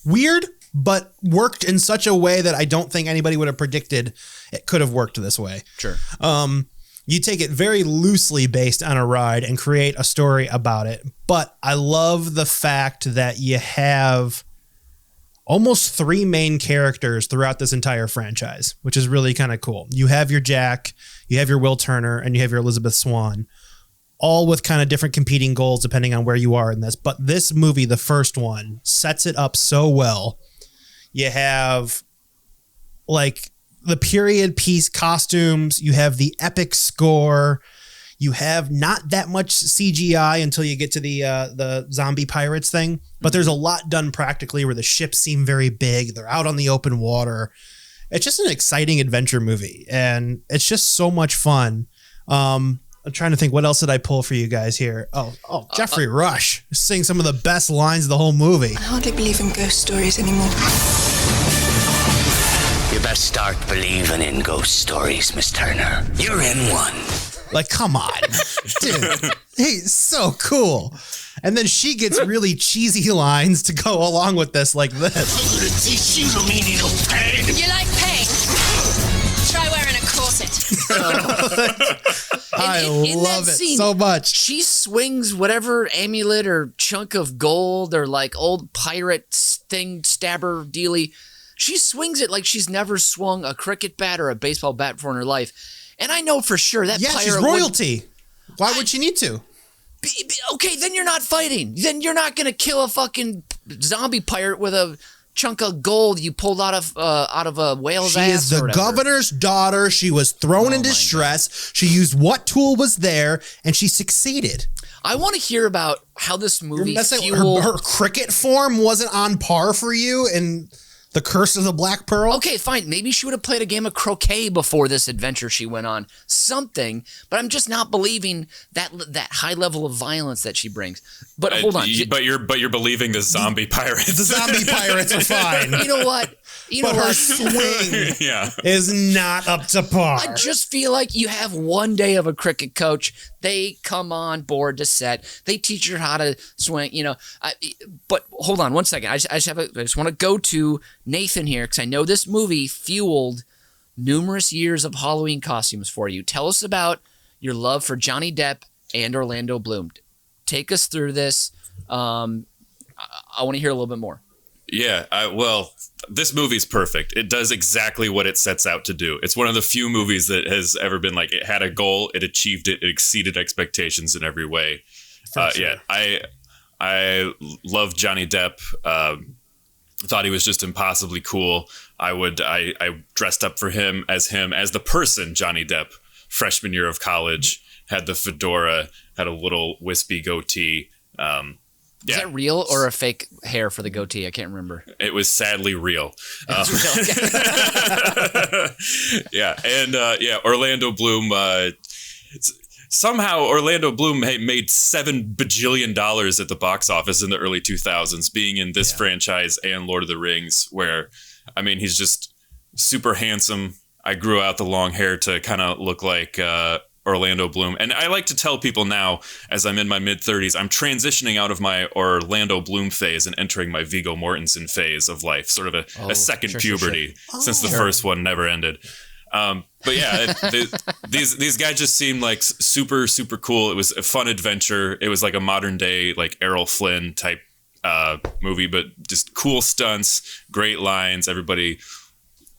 B: weird but worked in such a way that I don't think anybody would have predicted it could have worked this way.
A: Sure.
B: You take it very loosely based on a ride and create a story about it. But I love the fact that you have almost 3 main characters throughout this entire franchise, which is really kind of cool. You have your Jack, you have your Will Turner, and you have your Elizabeth Swann, all with kind of different competing goals depending on where you are in this. But this movie, the first one, sets it up so well. You have like the period piece costumes, you have the epic score, you have not that much CGI until you get to the zombie pirates thing, but there's a lot done practically where the ships seem very big. They're out on the open water. It's just an exciting adventure movie, and it's just so much fun. I'm trying to think, what else did I pull for you guys here? Oh, Jeffrey Rush sings some of the best lines of the whole movie.
F: I hardly believe in ghost stories anymore.
J: You best start believing in ghost stories, Miss Turner. You're in one.
B: Like, come on, dude. He's so cool. And then she gets really cheesy lines to go along with this, like this.
J: I'm gonna teach you the meaning of pain.
K: You like pain? Try wearing a corset.
B: I love it so much.
A: She swings whatever amulet or chunk of gold or like old pirate thing stabber dealy. She swings it like she's never swung a cricket bat or a baseball bat before in her life. And I know for sure that pirate
B: she's royalty. Why would she need to?
A: Okay, then you're not fighting. Then you're not going to kill a fucking zombie pirate with a chunk of gold you pulled out of a whale's ass.
B: She is the governor's daughter. She was thrown in distress. She used what tool was there, and she succeeded.
A: I want to hear about how this movie
B: her cricket form wasn't on par for you in The Curse of the Black Pearl?
A: Okay, fine. Maybe she would have played a game of croquet before this adventure she went on. Something, but I'm just not believing that high level of violence that she brings. But hold on.
C: But you're believing the zombie pirates.
B: The zombie pirates are fine.
A: You know what?
B: Her swing is not up to par.
A: I just feel like you have one day of a cricket coach. They come on board to set. They teach her how to swing. But hold on one second. I just want to go to Nathan here because I know this movie fueled numerous years of Halloween costumes for you. Tell us about your love for Johnny Depp and Orlando Bloom. Take us through this. I want to hear a little bit more.
C: Yeah, this movie's perfect. It does exactly what it sets out to do. It's one of the few movies that has ever been like, it had a goal, it achieved it, it exceeded expectations in every way. Sure. Yeah, I love Johnny Depp. Thought he was just impossibly cool. I dressed up for him as the person Johnny Depp. Freshman year of college, had the fedora, had a little wispy goatee.
A: Is that real or a fake hair for the goatee? I can't remember.
C: It was sadly real. Yeah, and Orlando Bloom. Somehow Orlando Bloom made $7 bajillion at the box office in the early 2000s, being in this franchise and Lord of the Rings, where, I mean, he's just super handsome. I grew out the long hair to kind of look like Orlando Bloom. And I like to tell people now, as I'm in my mid-30s, I'm transitioning out of my Orlando Bloom phase and entering my Viggo Mortensen phase of life, sort of a second puberty, since the first one never ended. But yeah, these guys just seemed like super, super cool. It was a fun adventure. It was like a modern day, like Errol Flynn type movie, but just cool stunts, great lines, everybody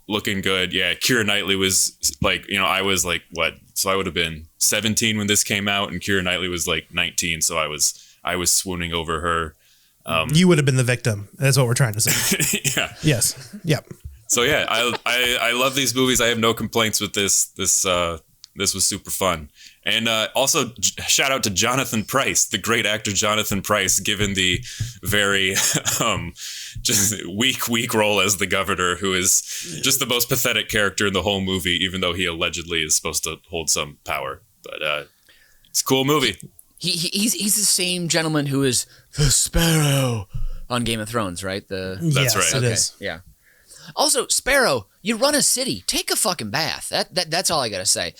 C: looking good. Yeah, Keira Knightley was like, I was like, what? So I would have been 17 when this came out, and Keira Knightley was like 19. So I was swooning over her.
B: You would have been the victim. That's what we're trying to say.
C: Yeah.
B: Yes. Yep.
C: So yeah, I love these movies. I have no complaints with this. This was super fun. And also shout out to Jonathan Pryce, the great actor Jonathan Pryce, given the very just weak role as the governor, who is just the most pathetic character in the whole movie, even though he allegedly is supposed to hold some power. But it's a cool movie.
A: He's the same gentleman who is the Sparrow on Game of Thrones, right?
C: That's right.
B: It is.
A: Yeah. Also, Sparrow, you run a city. Take a fucking bath. That's all I gotta say.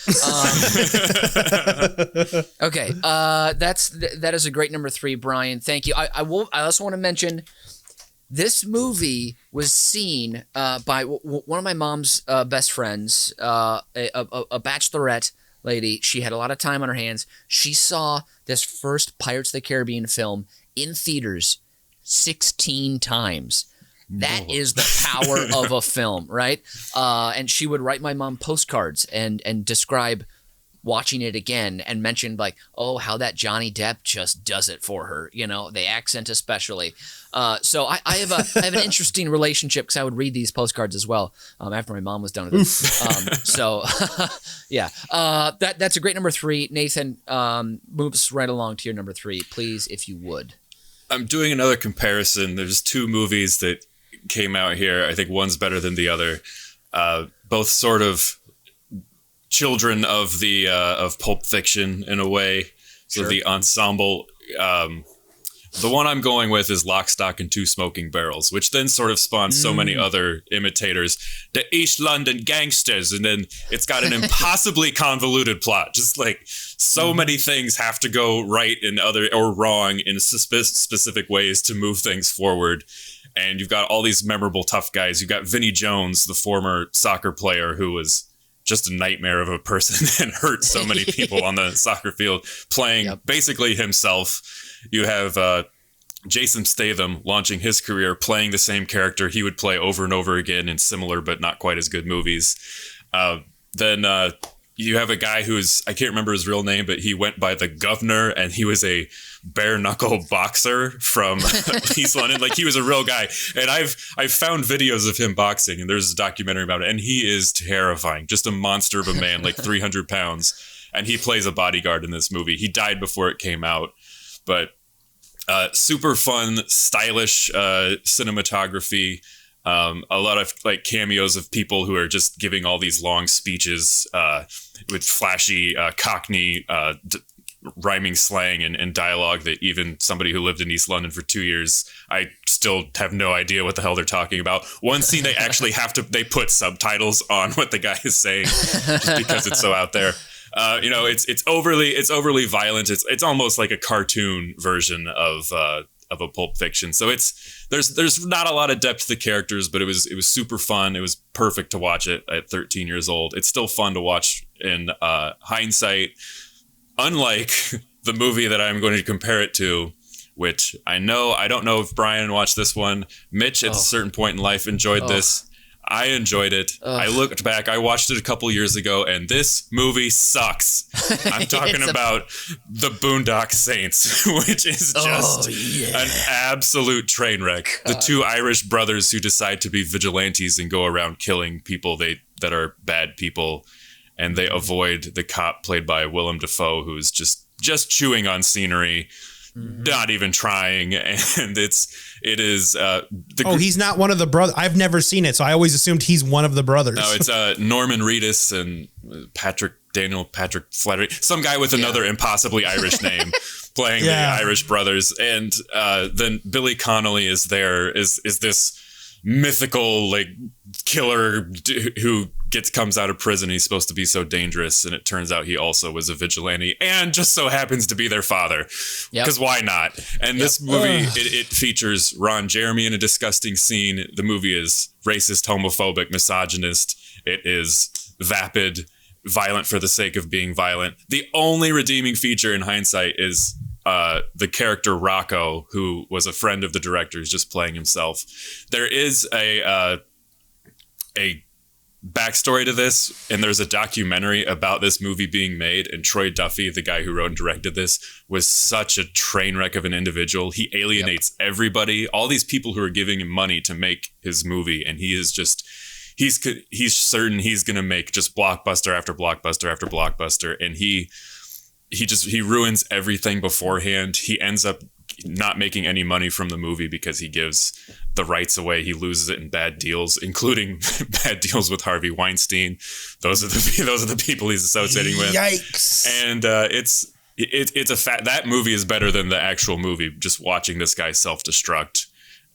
A: Okay, that is a great number 3, Brian. Thank you. I also want to mention This movie was seen by one of my mom's best friends, a bachelorette lady. She had a lot of time on her hands. She saw this first Pirates of the Caribbean film in theaters 16 times. That is the power of a film, right? And she would write my mom postcards and describe watching it again and mentioned like, oh, how that Johnny Depp just does it for her, the accent especially. So I have an interesting relationship because I would read these postcards as well after my mom was done with it. Yeah, that's a great number 3. Nathan, move us right along to your number 3, please, if you would.
C: I'm doing another comparison. There's 2 movies that came out here. I think one's better than the other. Both sort of children of the of Pulp Fiction in a way. So sure. The ensemble. The one I'm going with is Lock, Stock, and Two Smoking Barrels, which then sort of spawned so many other imitators. The East London Gangsters, and then it's got an impossibly convoluted plot. Just like so many things have to go right or wrong in specific ways to move things forward. And you've got all these memorable tough guys. You've got Vinnie Jones, the former soccer player who was just a nightmare of a person and hurt so many people on the soccer field, playing basically himself. You have Jason Statham launching his career, playing the same character he would play over and over again in similar but not quite as good movies. Then you have a guy who's, I can't remember his real name, but he went by the Governor, and he was a bare knuckle boxer from East London. Like, he was a real guy. And I've found videos of him boxing, and there's a documentary about it, and he is terrifying. Just a monster of a man, like 300 pounds. And he plays a bodyguard in this movie. He died before it came out, but super fun, stylish cinematography. A lot of like cameos of people who are just giving all these long speeches with flashy Cockney rhyming slang and dialogue that even somebody who lived in East London for 2 years, I still have no idea what the hell they're talking about. One scene they actually they put subtitles on what the guy is saying just because it's so out there. It's overly violent. It's almost like a cartoon version of a Pulp Fiction. So there's not a lot of depth to the characters, but it was super fun. It was perfect to watch it at 13 years old. It's still fun to watch in hindsight. Unlike the movie that I'm going to compare it to, which I don't know if Brian watched this one. Mitch at a certain point in life enjoyed this. I enjoyed it. I looked back. I watched it a couple years ago, and this movie sucks. I'm talking about the Boondock Saints, which is just an absolute train wreck. God. The 2 Irish brothers who decide to be vigilantes and go around killing people that are bad people, and they avoid the cop played by Willem Dafoe, who's just chewing on scenery. Not even trying, and it is.
B: He's not one of the brothers. I've never seen it, so I always assumed he's one of the brothers.
C: No, it's Norman Reedus and Patrick Flattery, some guy with another impossibly Irish name, playing the Irish brothers, and then Billy Connolly is this mythical like killer who comes out of prison. He's supposed to be so dangerous, and it turns out he also was a vigilante and just so happens to be their father, because why not? And this movie it features Ron Jeremy in a disgusting scene. The movie is racist, homophobic, misogynist. It is vapid, violent for the sake of being violent. The only redeeming feature in hindsight is the character Rocco, who was a friend of the director's, just playing himself. There is a backstory to this, and there's a documentary about this movie being made, and Troy Duffy, the guy who wrote and directed this, was such a train wreck of an individual. He alienates everybody, all these people who are giving him money to make his movie, and he is just he's certain he's gonna make just blockbuster after blockbuster after blockbuster, and he ruins everything beforehand. He ends up not making any money from the movie because he gives the rights away. He loses it in bad deals, including bad deals with Harvey Weinstein. Those are the people he's associating with.
B: Yikes!
C: And it's a fact that movie is better than the actual movie. Just watching this guy self-destruct.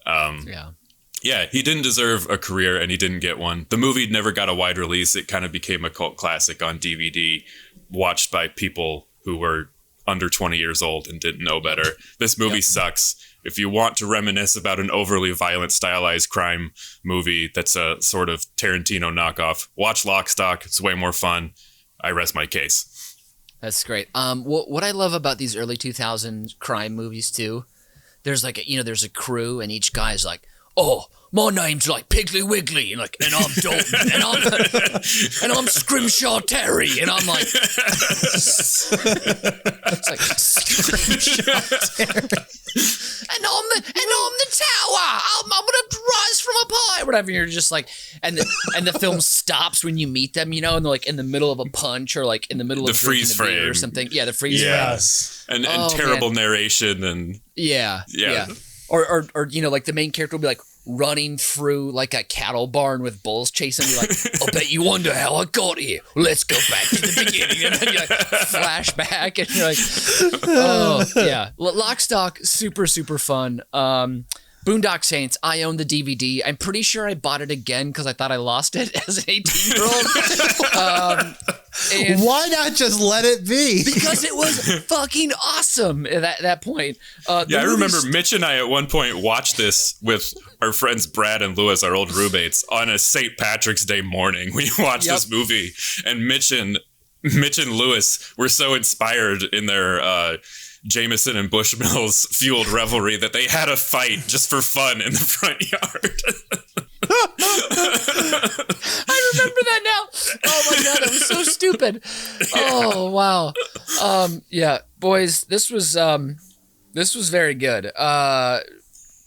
C: Yeah, he didn't deserve a career, and he didn't get one. The movie never got a wide release. It kind of became a cult classic on DVD, watched by people who were under 20 years old and didn't know better. This movie sucks. if you want to reminisce about an overly violent stylized crime movie that's a sort of Tarantino knockoff, watch Lock, Stock. It's way more fun. I rest my case.
A: That's great. What I love about these early 2000s crime movies too, there's like there's a crew and each guy's like, oh, my name's like Piggly Wiggly, and I'm Dalton, and I'm Scrimshaw Terry, and I'm like, it's like Scrimshaw Terry, and I'm the tower. I'm gonna rise from up high, whatever. You're just like, and the film stops when you meet them, and they're like in the middle of a punch or like in the middle of
C: the freeze frame
A: or something. Yeah, the freeze frame.
C: And terrible narration and
A: yeah. Or like the main character will be like running through like a cattle barn with bulls chasing you, like, I bet you wonder how I got here. Let's go back to the beginning. And then you like flash back and you're like, oh yeah. Lock, Stock, super, super fun. Boondock Saints, I own the DVD. I'm pretty sure I bought it again because I thought I lost it as an 18-year-old.
B: Why not just let it be?
A: Because it was fucking awesome at that point.
C: I remember Mitch and I at one point watched this with our friends Brad and Lewis, our old roommates, on a St. Patrick's Day morning. We watched this movie, and Mitch and Lewis were so inspired in their Jameson and Bushmills fueled revelry that they had a fight just for fun in the front yard.
A: I remember that now. Oh my god, that was so stupid. Oh wow. Yeah, boys, this was very good.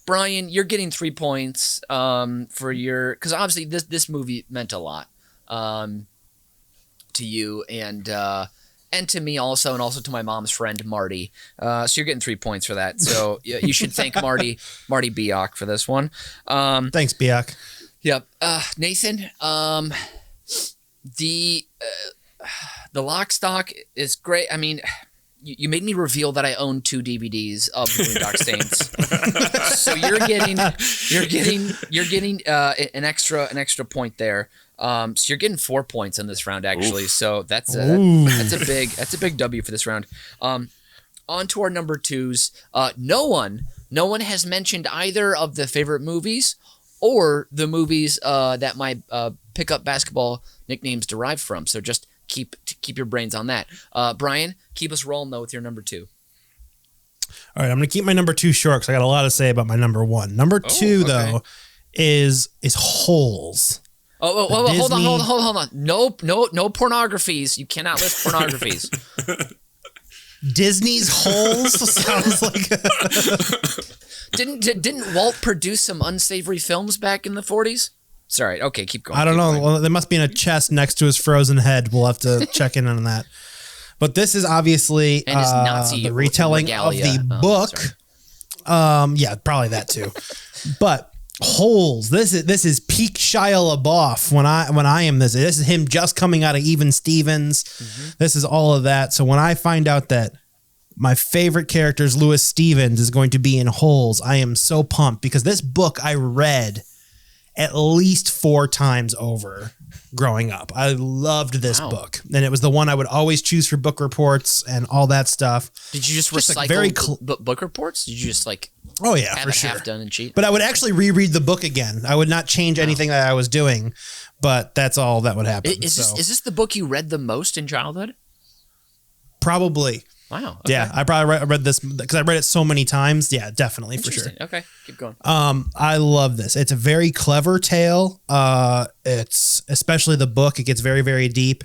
A: Brian, you're getting 3 points for your, because obviously this movie meant a lot to you and to me also, and also to my mom's friend Marty. So you're getting 3 points for that. So you should thank Marty Biak for this one.
B: Thanks, Biak.
A: Yep. Nathan, the Lock, Stock is great. I mean, you made me reveal that I own 2 DVDs of Boondock Saints. So you're getting an extra point there. So you're getting 4 points in this round actually. Oof. So that's a big W for this round. On to our number 2s. No one has mentioned either of the favorite movies or the movies that my pickup basketball nicknames derive from. So just keep your brains on that. Brian, keep us rolling though with your number 2.
B: All right, I'm gonna keep my number 2 short because I got a lot to say about my number 1. Number 2 though is Holes.
A: Oh, hold on. No pornographies. You cannot list pornographies.
B: Disney's Holes sounds like.
A: Didn't Walt produce some unsavory films back in the 40s? Sorry. Okay, keep going.
B: I don't know. Well, they must be in a chest next to his frozen head. We'll have to check in on that. But this is obviously
A: and his Nazi
B: the retelling
A: regalia.
B: of the book. Yeah, probably that too. But Holes. This is peak Shia LaBeouf when I am this. This is him just coming out of Even Stevens. Mm-hmm. This is all of that. So when I find out that my favorite character is Louis Stevens is going to be in Holes, I am so pumped because this book I read at least 4 times over growing up. I loved this book, and it was the one I would always choose for book reports and all that stuff.
A: Did you just recycle book reports? Did you just like?
B: Oh yeah,
A: have
B: for
A: it
B: sure.
A: Half done and cheat.
B: But I would actually reread the book again. I would not change anything that I was doing, but that's all that would happen.
A: Is this the book you read the most in childhood?
B: Probably.
A: Wow. Okay.
B: Yeah, I probably read this because I read it so many times. Yeah, definitely for sure.
A: Okay, keep going.
B: I love this. It's a very clever tale. It's especially the book. It gets very, very deep,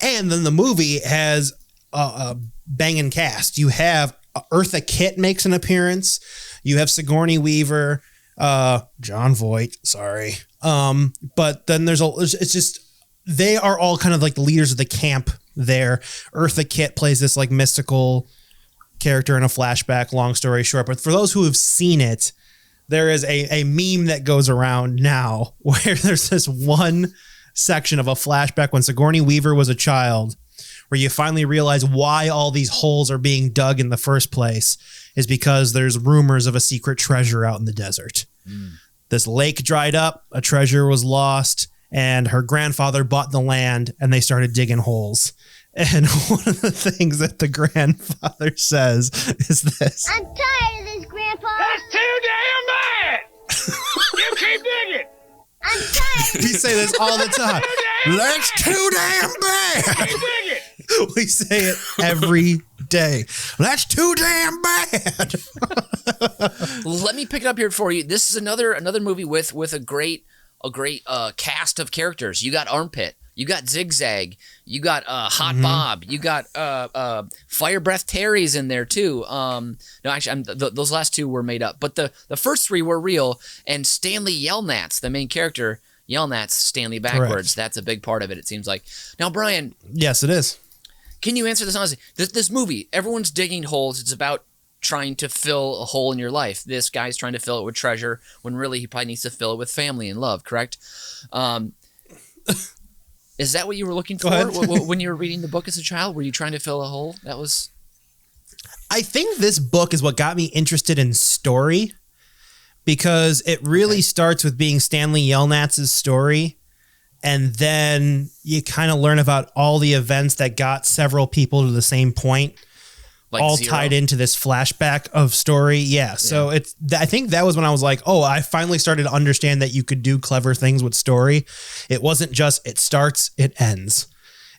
B: and then the movie has a banging cast. You have Eartha Kitt makes an appearance. You have Sigourney Weaver, John Voight. Sorry, but then it's just they are all kind of like the leaders of the camp. There, Eartha Kitt plays this like mystical character in a flashback, long story short. But for those who have seen it, there is a meme that goes around now where there's this one section of a flashback when Sigourney Weaver was a child where you finally realize why all these holes are being dug in the first place is because there's rumors of a secret treasure out in the desert. This lake dried up, a treasure was lost, and her grandfather bought the land and they started digging holes. And one of the things that the grandfather says is this.
L: I'm tired of this, Grandpa. That's
B: say this all the time. That's too damn bad. We say it every day. That's too damn bad.
A: Let me pick it up here for you. This is another movie with a great cast of characters. You got Armpit, you got Zigzag, you got Hot Bob, you got Fire Breath Terry's in there too. No, actually, those last two were made up, but the first three were real. And Stanley Yelnats, the main character, Yelnats Stanley backwards. Correct. That's a big part of it. It seems like. Now, Brian.
B: Yes, it is.
A: Can you answer this honestly? This movie, everyone's digging holes. It's about trying to fill a hole in your life. This guy's trying to fill it with treasure when really he probably needs to fill it with family and love, correct? Is that what you were looking for when you were reading the book as a child? Were you trying to fill a hole? That was...
B: I think this book is what got me interested in story, because it really starts with being Stanley Yelnats's story. And then you kind of learn about all the events that got several people to the same point, like all Zero? Tied into this flashback of story. Yeah. So I think that was when I was like, oh, I finally started to understand that you could do clever things with story. It wasn't just, it starts, it ends.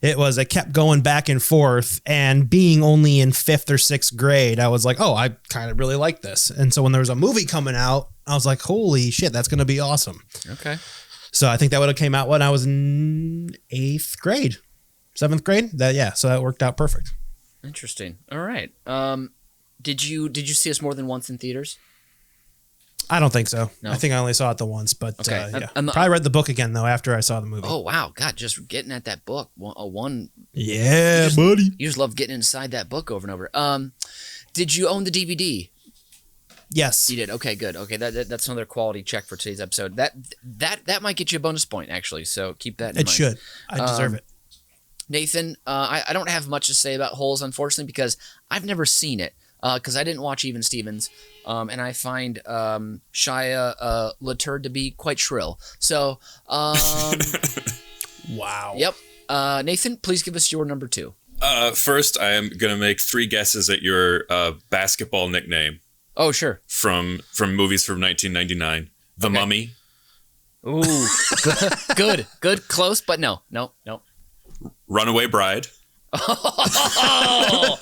B: It kept going back and forth, and being only in 5th or 6th grade, I was like, oh, I kind of really like this. And so when there was a movie coming out, I was like, holy shit, that's going to be awesome.
A: Okay.
B: So I think that would have came out when I was in 8th grade, 7th grade. So that worked out perfect.
A: Interesting. All right. Did you see us more than once in theaters?
B: I don't think so.
A: No?
B: I think I only saw it the once, but
A: okay.
B: Probably read the book again though after I saw the movie.
A: Oh wow, God! Just getting at that book,
B: Yeah, buddy.
A: You just love getting inside that book over and over. Did you own the DVD?
B: Yes,
A: you did. Okay, good. Okay, that's another quality check for today's episode. That might get you a bonus point actually. So keep that in mind.
B: It should. I deserve it.
A: Nathan, I don't have much to say about Holes, unfortunately, because I've never seen it. Because I didn't watch Even Stevens, and I find Shia LaTour to be quite shrill. So,
B: wow.
A: Yep. Nathan, please give us your number 2.
C: First, I am going to make 3 guesses at your basketball nickname.
A: Oh, sure.
C: From movies from 1999. The Mummy.
A: Ooh, good, close, but no.
C: Runaway Bride.
A: Oh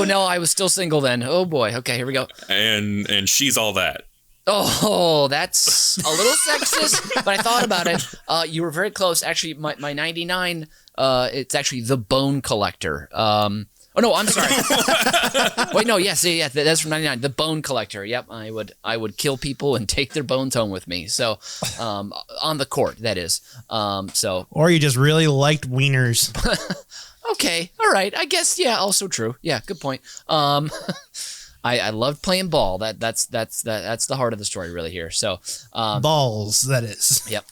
A: no, I was still single then. Oh boy. Okay, here we go.
C: And She's All That.
A: Oh, that's a little sexist, but I thought about it. You were very close. Actually, my 99, it's actually The Bone Collector. Oh no, I'm sorry. Wait, no, yes, yeah, that's from 99. The Bone Collector. Yep, I would kill people and take their bones home with me. So, on the court, that is.
B: Or you just really liked wieners.
A: Okay, all right. I guess also true. Yeah, good point. I loved playing ball. That's the heart of the story really here. So
B: balls, that is.
A: Yep.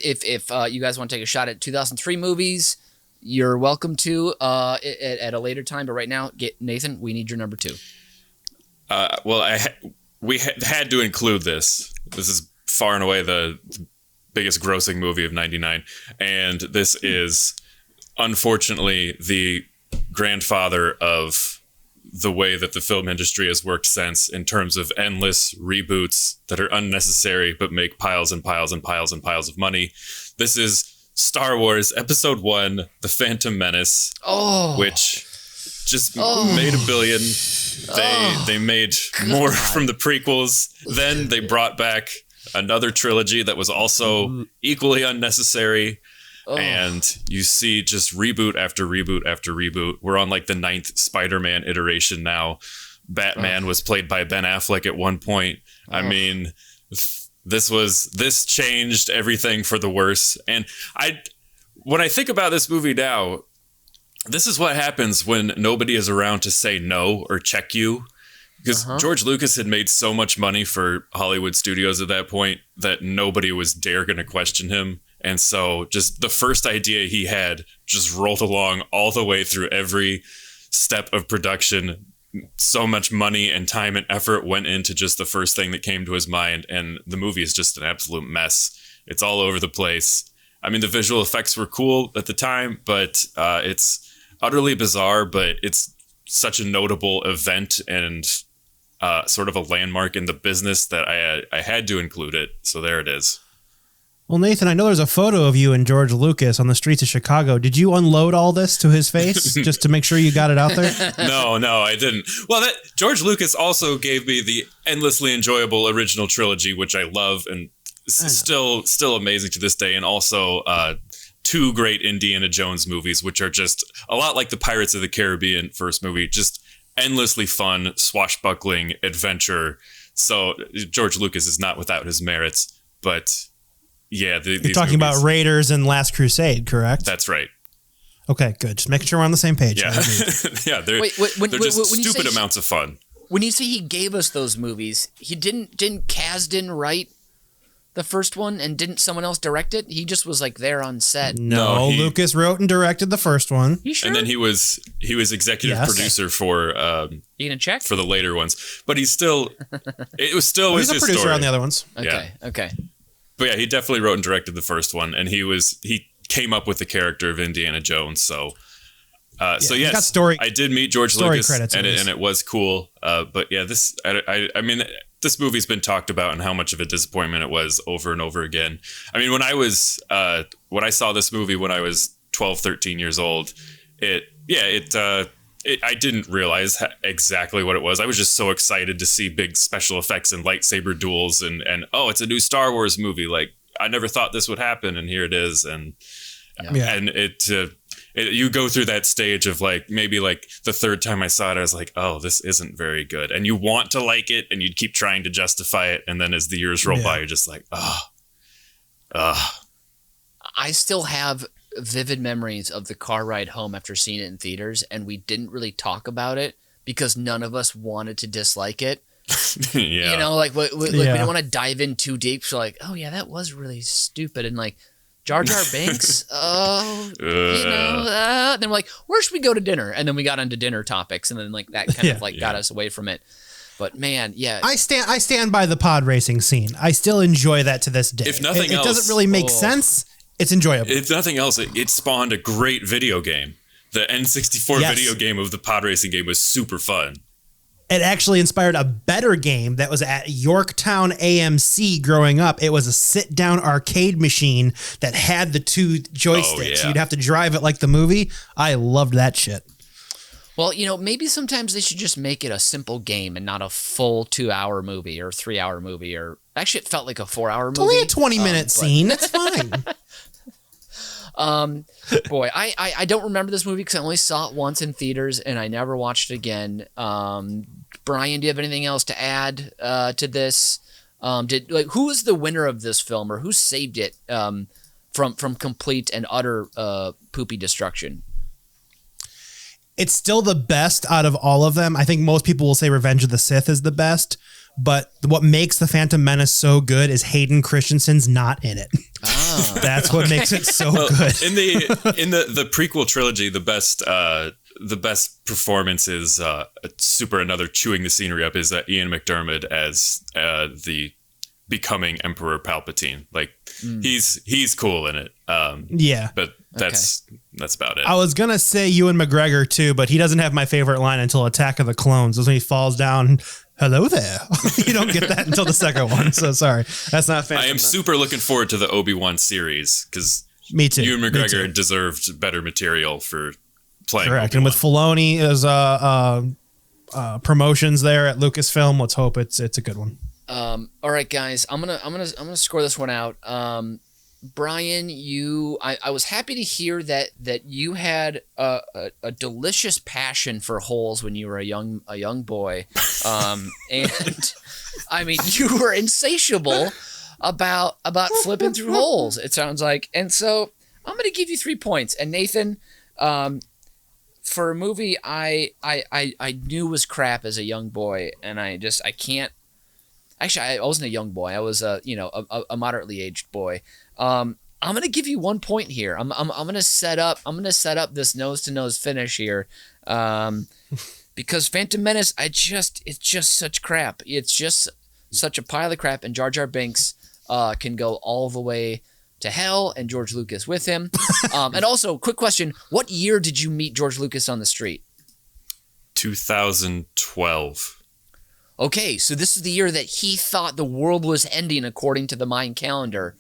A: If you guys want to take a shot at 2003 movies, you're welcome to at a later time. But right now, Nathan, we need your number 2.
C: Well, we had to include this. This is far and away the biggest grossing movie of '99, and this is unfortunately the grandfather of the way that the film industry has worked since, in terms of endless reboots that are unnecessary but make piles and piles and piles and piles of money. This is Star Wars Episode 1, The Phantom Menace, which just made $1 billion. They made more from the prequels. Then they brought back another trilogy that was also equally unnecessary. And you see just reboot after reboot after reboot. We're on like the 9th Spider-Man iteration now. Batman was played by Ben Affleck at one point. I mean, this changed everything for the worse. And when I think about this movie now, this is what happens when nobody is around to say no or check you. Because George Lucas had made so much money for Hollywood studios at that point that nobody was dare going to question him. And so just the first idea he had just rolled along all the way through every step of production. So much money and time and effort went into just the first thing that came to his mind. And the movie is just an absolute mess. It's all over the place. I mean, the visual effects were cool at the time, but it's utterly bizarre. But it's such a notable event and sort of a landmark in the business that I had to include it. So there it is.
B: Well, Nathan, I know there's a photo of you and George Lucas on the streets of Chicago. Did you unload all this to his face just to make sure you got it out there?
C: No, I didn't. Well, George Lucas also gave me the endlessly enjoyable original trilogy, which I love and still amazing to this day, and also 2 great Indiana Jones movies, which are just a lot like the Pirates of the Caribbean first movie, just endlessly fun, swashbuckling adventure. So George Lucas is not without his merits, but yeah,
B: you're talking about Raiders and Last Crusade, correct?
C: That's right.
B: Okay, good. Just making sure we're on the same page.
C: Yeah, yeah, they're just stupid amounts of fun.
A: When you say he gave us those movies, he didn't Kasdan write the first one, and didn't someone else direct it? He just was like there on set.
B: No, Lucas wrote and directed the first one.
A: You sure?
C: And then he was executive producer for
A: you gonna check
C: for the later ones, but he's still he's
B: a producer
C: story.
B: On the other ones.
A: Okay.
C: But yeah, he definitely wrote and directed the first one, and he came up with the character of Indiana Jones. So yes, I did meet George Lucas, and it was cool. But yeah, I mean, this movie's been talked about and how much of a disappointment it was over and over again. I mean, when I saw this movie when I was 12, 13 years old, I didn't realize exactly what it was. I was just so excited to see big special effects and lightsaber duels and it's a new Star Wars movie. Like, I never thought this would happen, and here it is. And you go through that stage of like, maybe like the third time I saw it, I was like, oh, this isn't very good. And you want to like it, and you keep trying to justify it. And then as the years roll by, you're just like,
A: I still have vivid memories of the car ride home after seeing it in theaters, and we didn't really talk about it because none of us wanted to dislike it.
C: Yeah.
A: You know, like we didn't want to dive in too deep. So like, oh yeah, that was really stupid. And like, Jar Jar Binks, then we're like, where should we go to dinner? And then we got into dinner topics, and then like that kind of got us away from it. But man, yeah,
B: I stand by the pod racing scene. I still enjoy that to this day.
C: If nothing else,
B: it doesn't really make sense. It's enjoyable.
C: If nothing else, it spawned a great video game. The N64 video game of the pod racing game was super fun.
B: It actually inspired a better game that was at Yorktown AMC growing up. It was a sit-down arcade machine that had the 2 joysticks. You'd have to drive it like the movie. I loved that shit.
A: Well, maybe sometimes they should just make it a simple game and not a full 2-hour movie or 3-hour movie. Or actually, it felt like a 4-hour movie.
B: It's only a 20-minute scene. That's fine.
A: Boy, I don't remember this movie because I only saw it once in theaters and I never watched it again. Brian, do you have anything else to add to this? Who was the winner of this film, or who saved it from complete and utter poopy destruction?
B: It's still the best out of all of them. I think most people will say Revenge of the Sith is the best, but what makes The Phantom Menace so good is Hayden Christensen's not in it. That's what makes it so good.
C: In the prequel trilogy, the best performance is another chewing the scenery up is Ian McDiarmid as the becoming Emperor Palpatine. Like he's cool in it. But that's about it.
B: I was gonna say Ewan McGregor too, but he doesn't have my favorite line until Attack of the Clones. That's when he falls down. Hello there. You don't get that until the second one. So sorry, that's not fantastic.
C: I am super looking forward to the Obi-Wan series because
B: me too.
C: Ewan McGregor deserved better material for playing.
B: Correct,
C: Obi-Wan.
B: And with Filoni as promotions there at Lucasfilm, let's hope it's a good one.
A: All right, guys, I'm gonna score this one out. Brian, I was happy to hear that you had a delicious passion for holes when you were a young boy, and I mean you were insatiable about flipping through holes. It sounds like, and so I'm gonna give you 3 points. And Nathan, for a movie I knew was crap as a young boy, and I can't. Actually, I wasn't a young boy. I was a moderately aged boy. I'm gonna give you 1 point here. I'm gonna set up this nose to nose finish here, because Phantom Menace, it's just such crap. It's just such a pile of crap, and Jar Jar Binks can go all the way to hell, and George Lucas with him. And also, quick question: what year did you meet George Lucas on the street?
C: 2012.
A: Okay, so this is the year that he thought the world was ending according to the Mayan calendar.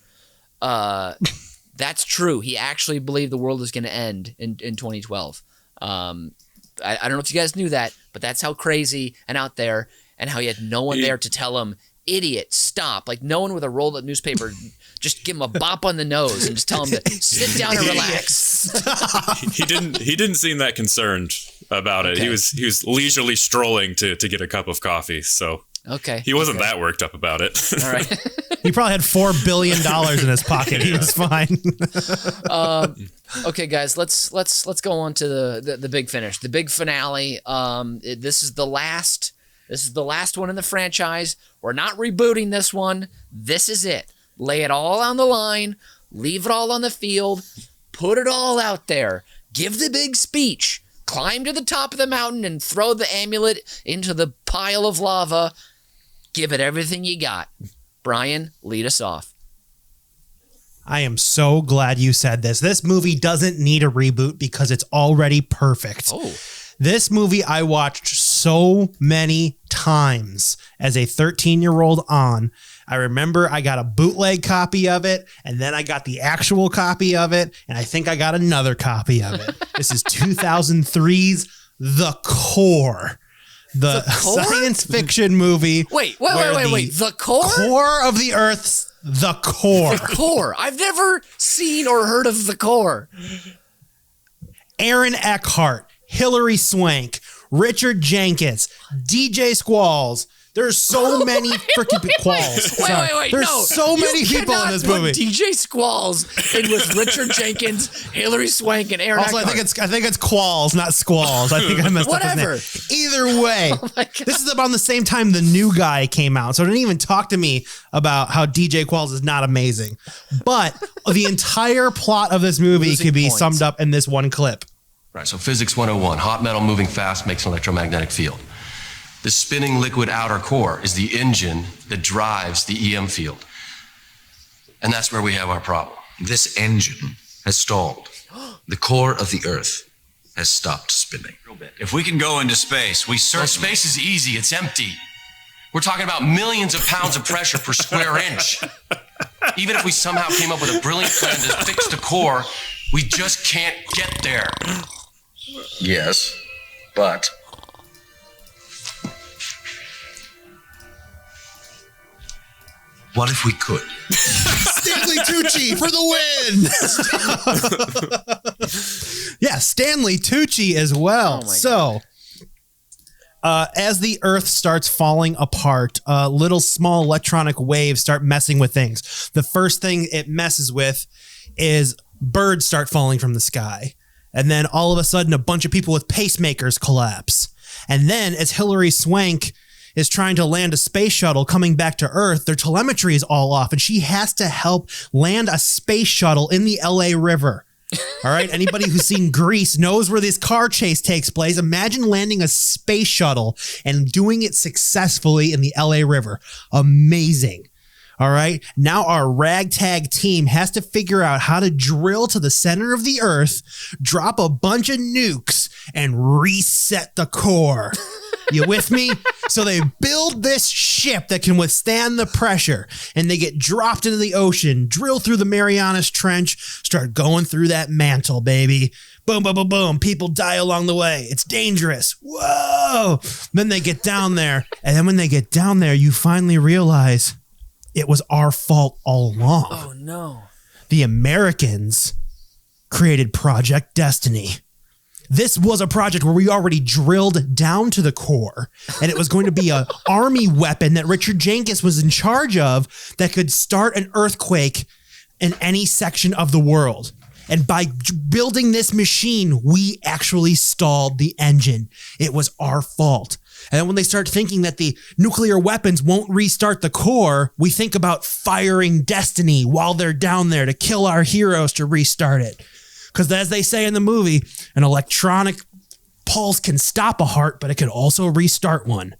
A: That's true. He actually believed the world was going to end in 2012. I don't know if you guys knew that, but that's how crazy and out there, and how he had no one there to tell him, idiot, stop. Like no one with a rolled up newspaper, just give him a bop on the nose and just tell him to sit down and relax.
C: He didn't seem that concerned about it. Okay. He was leisurely strolling to get a cup of coffee. So
A: okay,
C: he wasn't that worked up about it.
A: All right.
B: He probably had $4 billion in his pocket. He was fine.
A: Okay, guys, let's go on to the big finish, the big finale. This is the last one in the franchise. We're not rebooting this one. This is it. Lay it all on the line. Leave it all on the field. Put it all out there. Give the big speech. Climb to the top of the mountain and throw the amulet into the pile of lava. Give it everything you got. Brian, lead us off.
B: I am so glad you said this. This movie doesn't need a reboot because it's already perfect.
A: Oh.
B: This movie I watched so many times as a 13-year-old on. I remember I got a bootleg copy of it, and then I got the actual copy of it, and I think I got another copy of it. This is 2003's The Core. The science fiction movie.
A: Wait. The Core?
B: Core of the Earth's The Core.
A: The Core. I've never seen or heard of The Core.
B: Aaron Eckhart, Hilary Swank, Richard Jenkins, DJ Squalls. There's so many freaking Qualls.
A: Wait.
B: There's so many people in this movie.
A: DJ Squalls in with Richard Jenkins, Hilary Swank, and Aaron
B: Also,
A: Eckhart.
B: I think it's Qualls, not Squalls. I think I messed up
A: Whatever.
B: his name. Either way, this is about the same time the new guy came out. So don't even talk to me about how DJ Qualls is not amazing. But the entire plot of this movie could be summed up in this one clip.
L: Right, so physics 101, hot metal moving fast makes an electromagnetic field. The spinning liquid outer core is the engine that drives the EM field. And that's where we have our problem.
J: This engine has stalled. The core of the Earth has stopped spinning.
L: If we can go into space, we certainly... Well, space is easy, it's empty. We're talking about millions of pounds of pressure per square inch. Even if we somehow came up with a brilliant plan to fix the core, we just can't get there.
J: Yes, but... what if we could?
B: Stanley Tucci for the win. Yeah, Stanley Tucci as well. Oh as the Earth starts falling apart, little small electronic waves start messing with things. The first thing it messes with is birds start falling from the sky. And then all of a sudden, a bunch of people with pacemakers collapse. And then as Hilary Swank is trying to land a space shuttle coming back to Earth, their telemetry is all off, and she has to help land a space shuttle in the LA River. All right. Anybody who's seen Grease knows where this car chase takes place. Imagine landing a space shuttle and doing it successfully in the LA River. Amazing. All right. Now our ragtag team has to figure out how to drill to the center of the Earth, drop a bunch of nukes, and reset the core. You with me? So they build this ship that can withstand the pressure, and they get dropped into the ocean, drill through the Marianas Trench, start going through that mantle, baby. Boom, boom, boom, boom. People die along the way. It's dangerous. Whoa. Then they get down there, and then when they get down there, you finally realize it was our fault all along.
A: Oh, no.
B: The Americans created Project Destiny. This was a project where we already drilled down to the core, and it was going to be an army weapon that Richard Jenkins was in charge of that could start an earthquake in any section of the world. And by building this machine, we actually stalled the engine. It was our fault. And then when they start thinking that the nuclear weapons won't restart the core, we think about firing Destiny while they're down there to kill our heroes to restart it. Because as they say in the movie, an electronic pulse can stop a heart, but it can also restart one.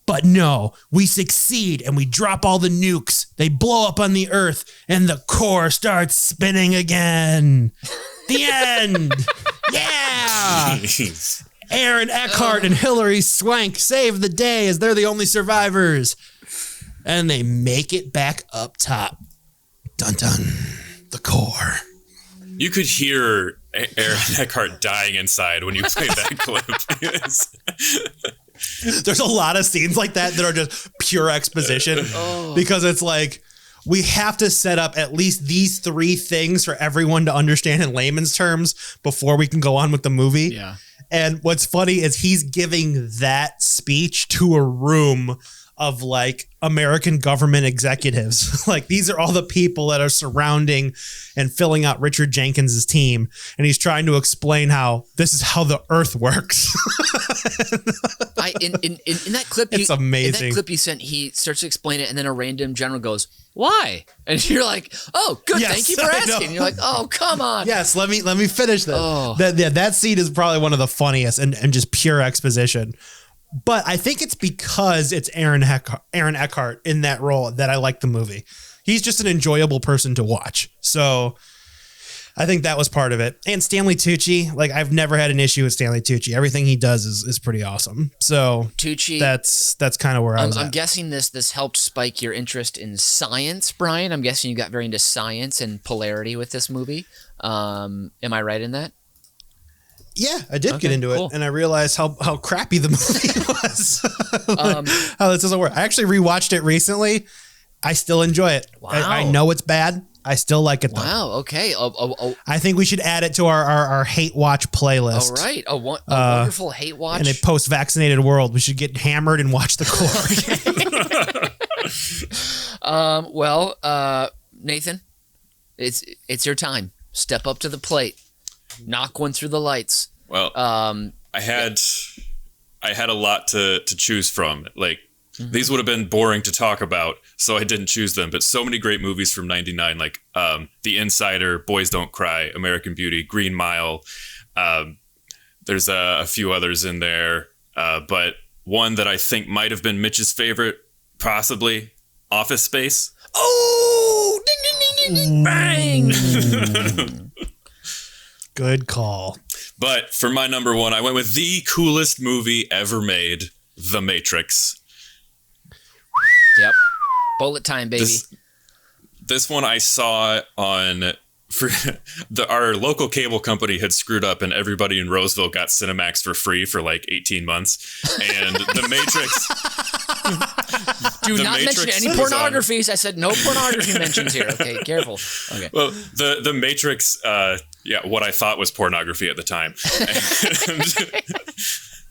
B: But no, we succeed and we drop all the nukes. They blow up on the Earth and the core starts spinning again. The end. Yeah. Jeez. Aaron Eckhart and Hilary Swank save the day as they're the only survivors. And they make it back up top. Dun dun. The core.
C: You could hear Aaron Eckhart dying inside when you played that clip.
B: There's a lot of scenes like that are just pure exposition because it's like we have to set up at least these 3 things for everyone to understand in layman's terms before we can go on with the movie.
A: Yeah.
B: And what's funny is he's giving that speech to a room of like American government executives. Like these are all the people that are surrounding and filling out Richard Jenkins's team. And he's trying to explain how this is how the earth works.
A: In that clip,
B: it's amazing.
A: In that clip you sent, he starts to explain it, and then a random general goes, "Why?" And you're like, "Oh, good,
B: yes,
A: thank you for asking." And you're like, "Oh, come on."
B: Yes, let me finish this.
A: Oh.
B: That scene is probably one of the funniest and just pure exposition. But I think it's because it's Aaron Eckhart in that role that I like the movie. He's just an enjoyable person to watch. So I think that was part of it. And Stanley Tucci, like I've never had an issue with Stanley Tucci. Everything he does is pretty awesome. So
A: Tucci,
B: that's kind of where I was at.
A: I'm guessing this helped spike your interest in science, Brian. I'm guessing you got very into science and polarity with this movie. Am I right in that?
B: Yeah, I did get into it, and I realized how crappy the movie was. How this doesn't work. I actually rewatched it recently. I still enjoy it.
A: Wow.
B: I know it's bad. I still like it though.
A: Wow. Okay.
B: I think we should add it to our hate watch playlist.
A: All right. A wonderful hate watch.
B: In a post-vaccinated world, we should get hammered and watch the
A: core. Nathan, it's your time. Step up to the plate. Knock one through the lights.
C: Well, I had a lot to choose from. Like these would have been boring to talk about, so I didn't choose them. But so many great movies from '99, like The Insider, Boys Don't Cry, American Beauty, Green Mile. There's a few others in there, but one that I think might have been Mitch's favorite, possibly Office Space.
A: Oh! Ding, ding, ding, ding, ding, bang!
B: Good call.
C: But for my number one, I went with the coolest movie ever made, The Matrix.
A: Yep. Bullet time, baby.
C: This one I saw on... our local cable company had screwed up and everybody in Roseville got Cinemax for free for like 18 months. And The Matrix...
A: Do not mention any pornographies. I said no pornography mentions here. Okay, careful. Okay.
C: Well, the Matrix, what I thought was pornography at the time.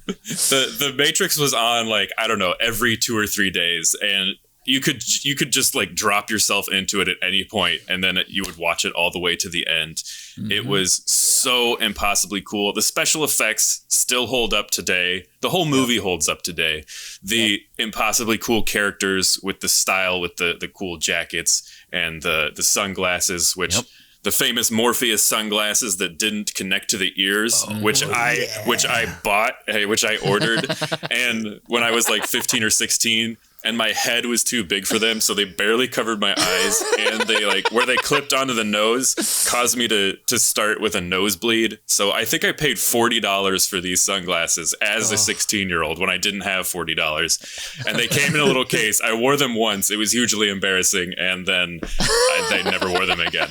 C: The Matrix was on like, I don't know, every 2 or 3 days, and you could just like drop yourself into it at any point, and then you would watch it all the way to the end. Mm-hmm. It was so impossibly cool. The special effects still hold up today. The whole movie holds up today. The impossibly cool characters with the style, with the cool jackets and the sunglasses, which the famous Morpheus sunglasses that didn't connect to the ears, which I bought, which I ordered, and when I was like 15 or 16. And my head was too big for them, so they barely covered my eyes. And they where they clipped onto the nose caused me to start with a nosebleed. So I think I paid $40 for these sunglasses as a 16-year-old when I didn't have $40. And they came in a little case. I wore them once. It was hugely embarrassing. And then I never wore them again.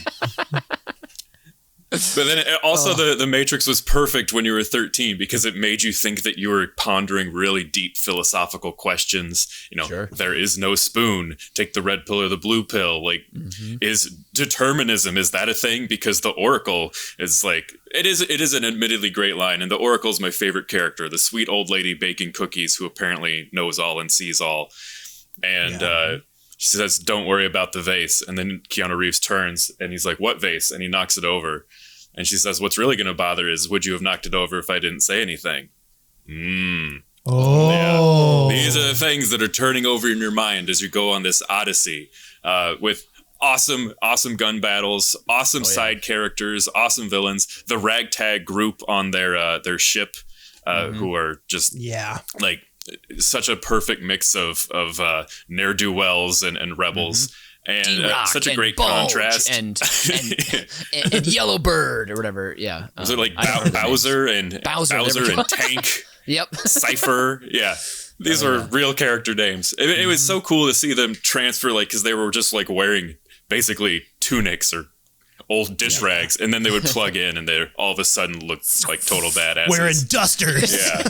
C: But then also the Matrix was perfect when you were 13 because it made you think that you were pondering really deep philosophical questions. You know, There is no spoon. Take the red pill or the blue pill. Like, is determinism, is that a thing? Because the Oracle is like, it is an admittedly great line. And the Oracle is my favorite character, the sweet old lady baking cookies who apparently knows all and sees all. And she says, "Don't worry about the vase." And then Keanu Reeves turns and he's like, "What vase?" And he knocks it over. And she says, "What's really going to bother is, would you have knocked it over if I didn't say anything?"
B: Oh.
C: Yeah. These are the things that are turning over in your mind as you go on this odyssey with awesome gun battles, awesome side characters, awesome villains, the ragtag group on their ship who are just like such a perfect mix of ne'er-do-wells and rebels. And such a great contrast.
A: And Yellowbird or whatever. Yeah.
C: Was it like Bowser and Tank?
A: Yep.
C: Cypher. Yeah. These were real character names. It was so cool to see them transfer, like, because they were just like wearing basically tunics or old dish rags, and then they would plug in, and they all of a sudden looked like total badasses.
B: Wearing dusters.
C: Yeah.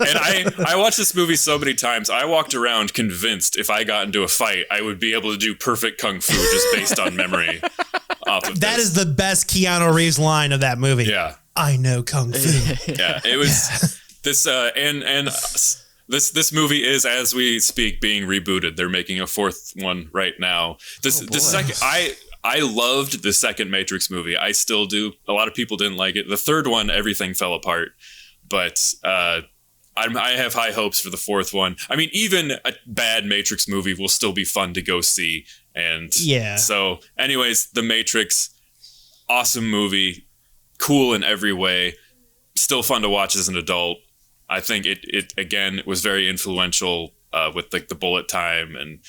C: And I watched this movie so many times. I walked around convinced if I got into a fight, I would be able to do perfect kung fu just based on memory.
B: That is the best Keanu Reeves line of that movie.
C: Yeah.
B: I know kung fu.
C: Yeah. It was this This movie is, as we speak, being rebooted. They're making a fourth one right now. The second, I loved the second Matrix movie. I still do. A lot of people didn't like it. The third one, everything fell apart. But I have high hopes for the fourth one. I mean, even a bad Matrix movie will still be fun to go see. And so, anyways, The Matrix, awesome movie, cool in every way, still fun to watch as an adult. I think it again was very influential with like the bullet time and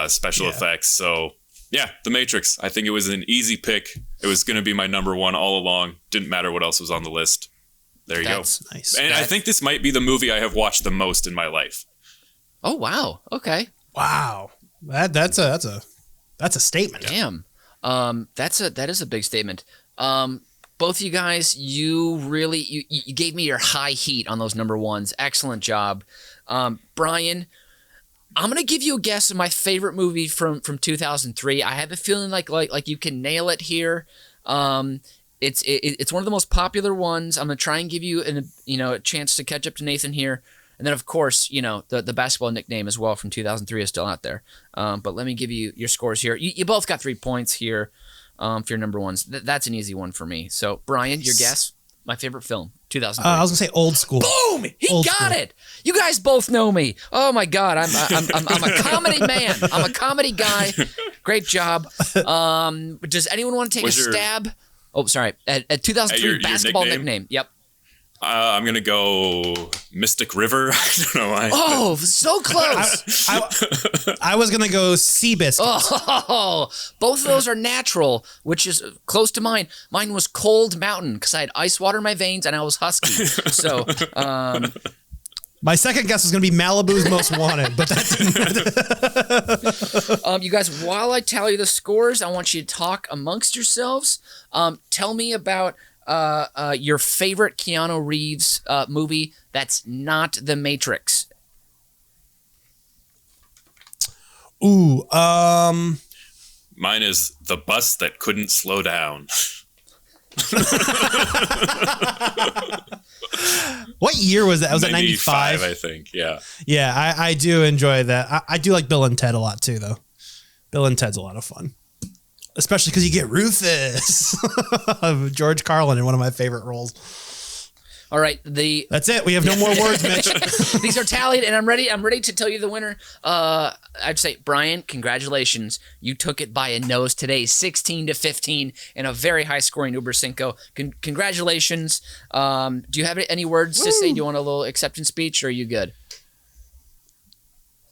C: special effects. So yeah, The Matrix. I think it was an easy pick. It was going to be my number one all along. Didn't matter what else was on the list. There you go.
B: Nice.
C: And I think this might be the movie I have watched the most in my life.
A: Oh wow. Okay.
B: Wow. That's a statement.
A: Damn. That is a big statement. Both of you guys, you really you gave me your high heat on those number ones. Excellent job. Brian, I'm gonna give you a guess of my favorite movie from 2003. I have a feeling like you can nail it here. It's one of the most popular ones. I'm gonna try and give you a chance to catch up to Nathan here. And then, of course, the basketball nickname as well from 2003 is still out there. But let me give you your scores here. You both got 3 points here for your number ones. That's an easy one for me. So, Brian, your guess? My favorite film, 2003.
B: I was going to say Old School.
A: Boom! He got it! You guys both know me. Oh, my God. I'm a comedy man. I'm a comedy guy. Great job. Does anyone want to take a stab? Oh, sorry. At 2003 basketball nickname. Yep.
C: I'm going to go Mystic River. I don't know why.
A: Oh, so close.
B: I was going to go Seabiscuit.
A: Oh, both of those are natural, which is close to mine. Mine was Cold Mountain because I had ice water in my veins and I was husky. So,
B: my second guess was going to be Malibu's Most Wanted, but that didn't.
A: You guys, while I tally the scores, I want you to talk amongst yourselves. Tell me about your favorite Keanu Reeves movie that's not The Matrix.
B: Ooh,
C: mine is The Bus That Couldn't Slow Down.
B: What year was that? Was that 95?
C: I think, yeah.
B: Yeah, I do enjoy that. I do like Bill and Ted a lot too, though. Bill and Ted's a lot of fun. Especially because you get Rufus of George Carlin in one of my favorite roles.
A: All right,
B: that's it. We have no more words, Mitch.
A: These are tallied, and I'm ready to tell you the winner. I'd say, Brian, congratulations. You took it by a nose today, 16-15, in a very high-scoring Uber Cinco. Congratulations. Do you have any words to say? Do you want a little acceptance speech, or are you good?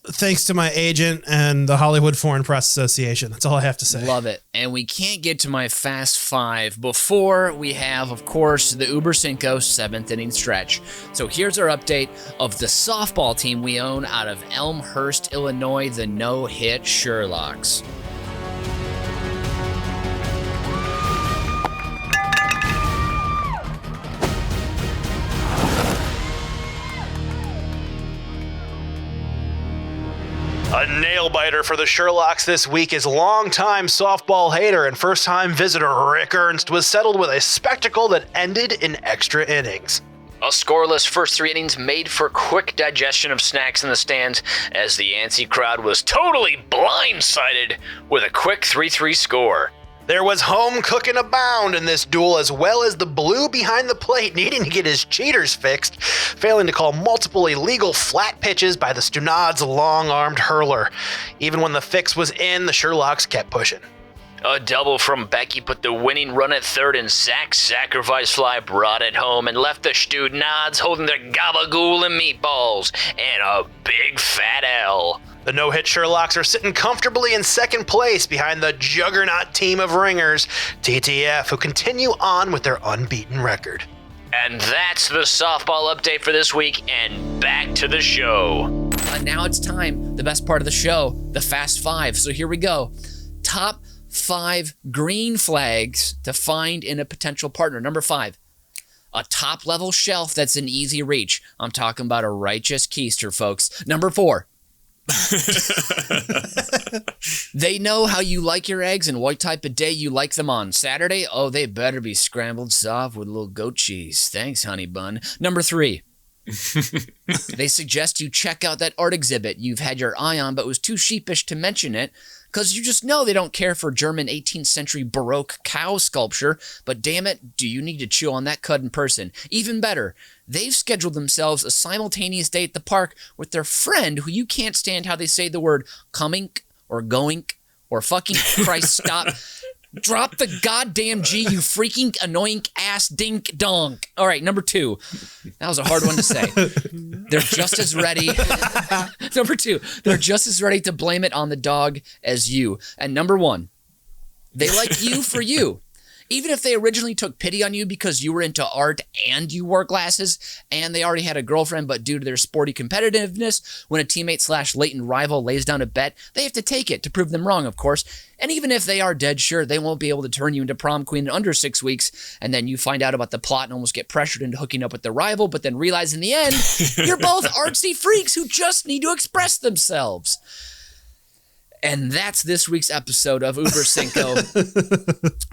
B: Thanks to my agent and the Hollywood Foreign Press Association. That's all I have to say.
A: Love it. And we can't get to my Fast Five before we have, of course, the Uber Cinco 7th inning stretch. So here's our update of the softball team we own out of Elmhurst, Illinois, the No Hit Sherlocks.
D: A nail-biter for the Sherlocks this week is longtime softball hater and first-time visitor Rick Ernst was settled with a spectacle that ended in extra innings.
A: A scoreless first 3 innings made for quick digestion of snacks in the stands as the antsy crowd was totally blindsided with a quick 3-3 score.
D: There was home cooking abound in this duel, as well as the blue behind the plate needing to get his cheaters fixed, failing to call multiple illegal flat pitches by the Stunad's long-armed hurler. Even when the fix was in, the Sherlocks kept pushing.
A: A double from Becky put the winning run at third, and Zach's sacrifice fly brought it home and left the Studnads holding their gabagool and meatballs and a big fat L.
D: The No Hit Sherlocks are sitting comfortably in second place behind the juggernaut team of ringers, TTF, who continue on with their unbeaten record.
A: And that's the softball update for this week, and back to the show. Now it's time, the best part of the show, the Fast Five. So here we go. Top 5 green flags to find in a potential partner. Number 5, a top-level shelf that's in easy reach. I'm talking about a righteous keister, folks. Number 4, they know how you like your eggs and what type of day you like them on. Saturday, oh, they better be scrambled soft with a little goat cheese. Thanks, honey bun. Number 3, they suggest you check out that art exhibit you've had your eye on but was too sheepish to mention it because you just know they don't care for German 18th century Baroque cow sculpture, but damn it, do you need to chew on that cud in person? Even better, they've scheduled themselves a simultaneous date at the park with their friend who you can't stand how they say the word coming or going or fucking Christ stop. Drop the goddamn G, you freaking annoying ass dink donk. All right, number 2. That was a hard one to say. They're just as ready. Number 2, they're just as ready to blame it on the dog as you. And number 1, they like you for you. Even if they originally took pity on you because you were into art and you wore glasses and they already had a girlfriend, but due to their sporty competitiveness, when a teammate / latent rival lays down a bet, they have to take it to prove them wrong, of course. And even if they are dead sure, they won't be able to turn you into prom queen in under 6 weeks, and then you find out about the plot and almost get pressured into hooking up with the rival, but then realize in the end, you're both artsy freaks who just need to express themselves. And that's this week's episode of Über Cinco.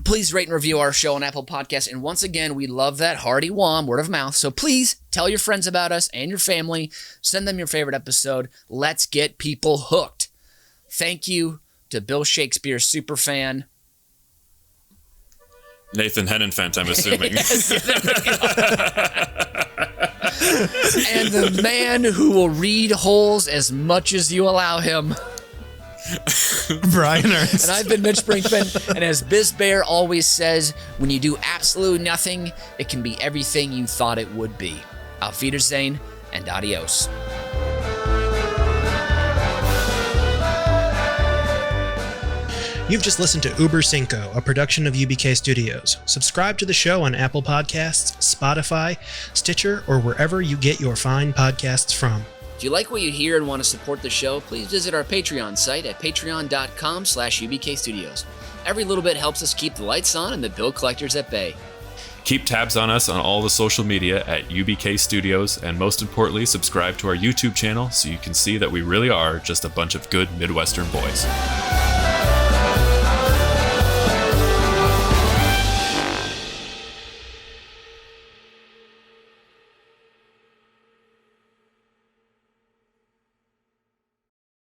A: Please rate and review our show on Apple Podcasts. And once again, we love that hearty wom, word of mouth. So please tell your friends about us and your family. Send them your favorite episode. Let's get people hooked. Thank you to Bill Shakespeare superfan.
C: Nathan Hennenfant, I'm assuming.
A: And the man who will read holes as much as you allow him.
B: Brian Ernst.
A: And I've been Mitch Brinkman, and as Biz Bear always says, when you do absolutely nothing, it can be everything you thought it would be. Auf Wiedersehen and adios.
D: You've just listened to Über Cinco, a production of UBK Studios. Subscribe to the show on Apple Podcasts, Spotify, Stitcher, or wherever you get your fine podcasts from.
A: If you like what you hear and want to support the show, please visit our Patreon site at patreon.com/UBK Studios. Every little bit helps us keep the lights on and the bill collectors at bay.
C: Keep tabs on us on all the social media at UBK Studios, and most importantly, subscribe to our YouTube channel so you can see that we really are just a bunch of good Midwestern boys.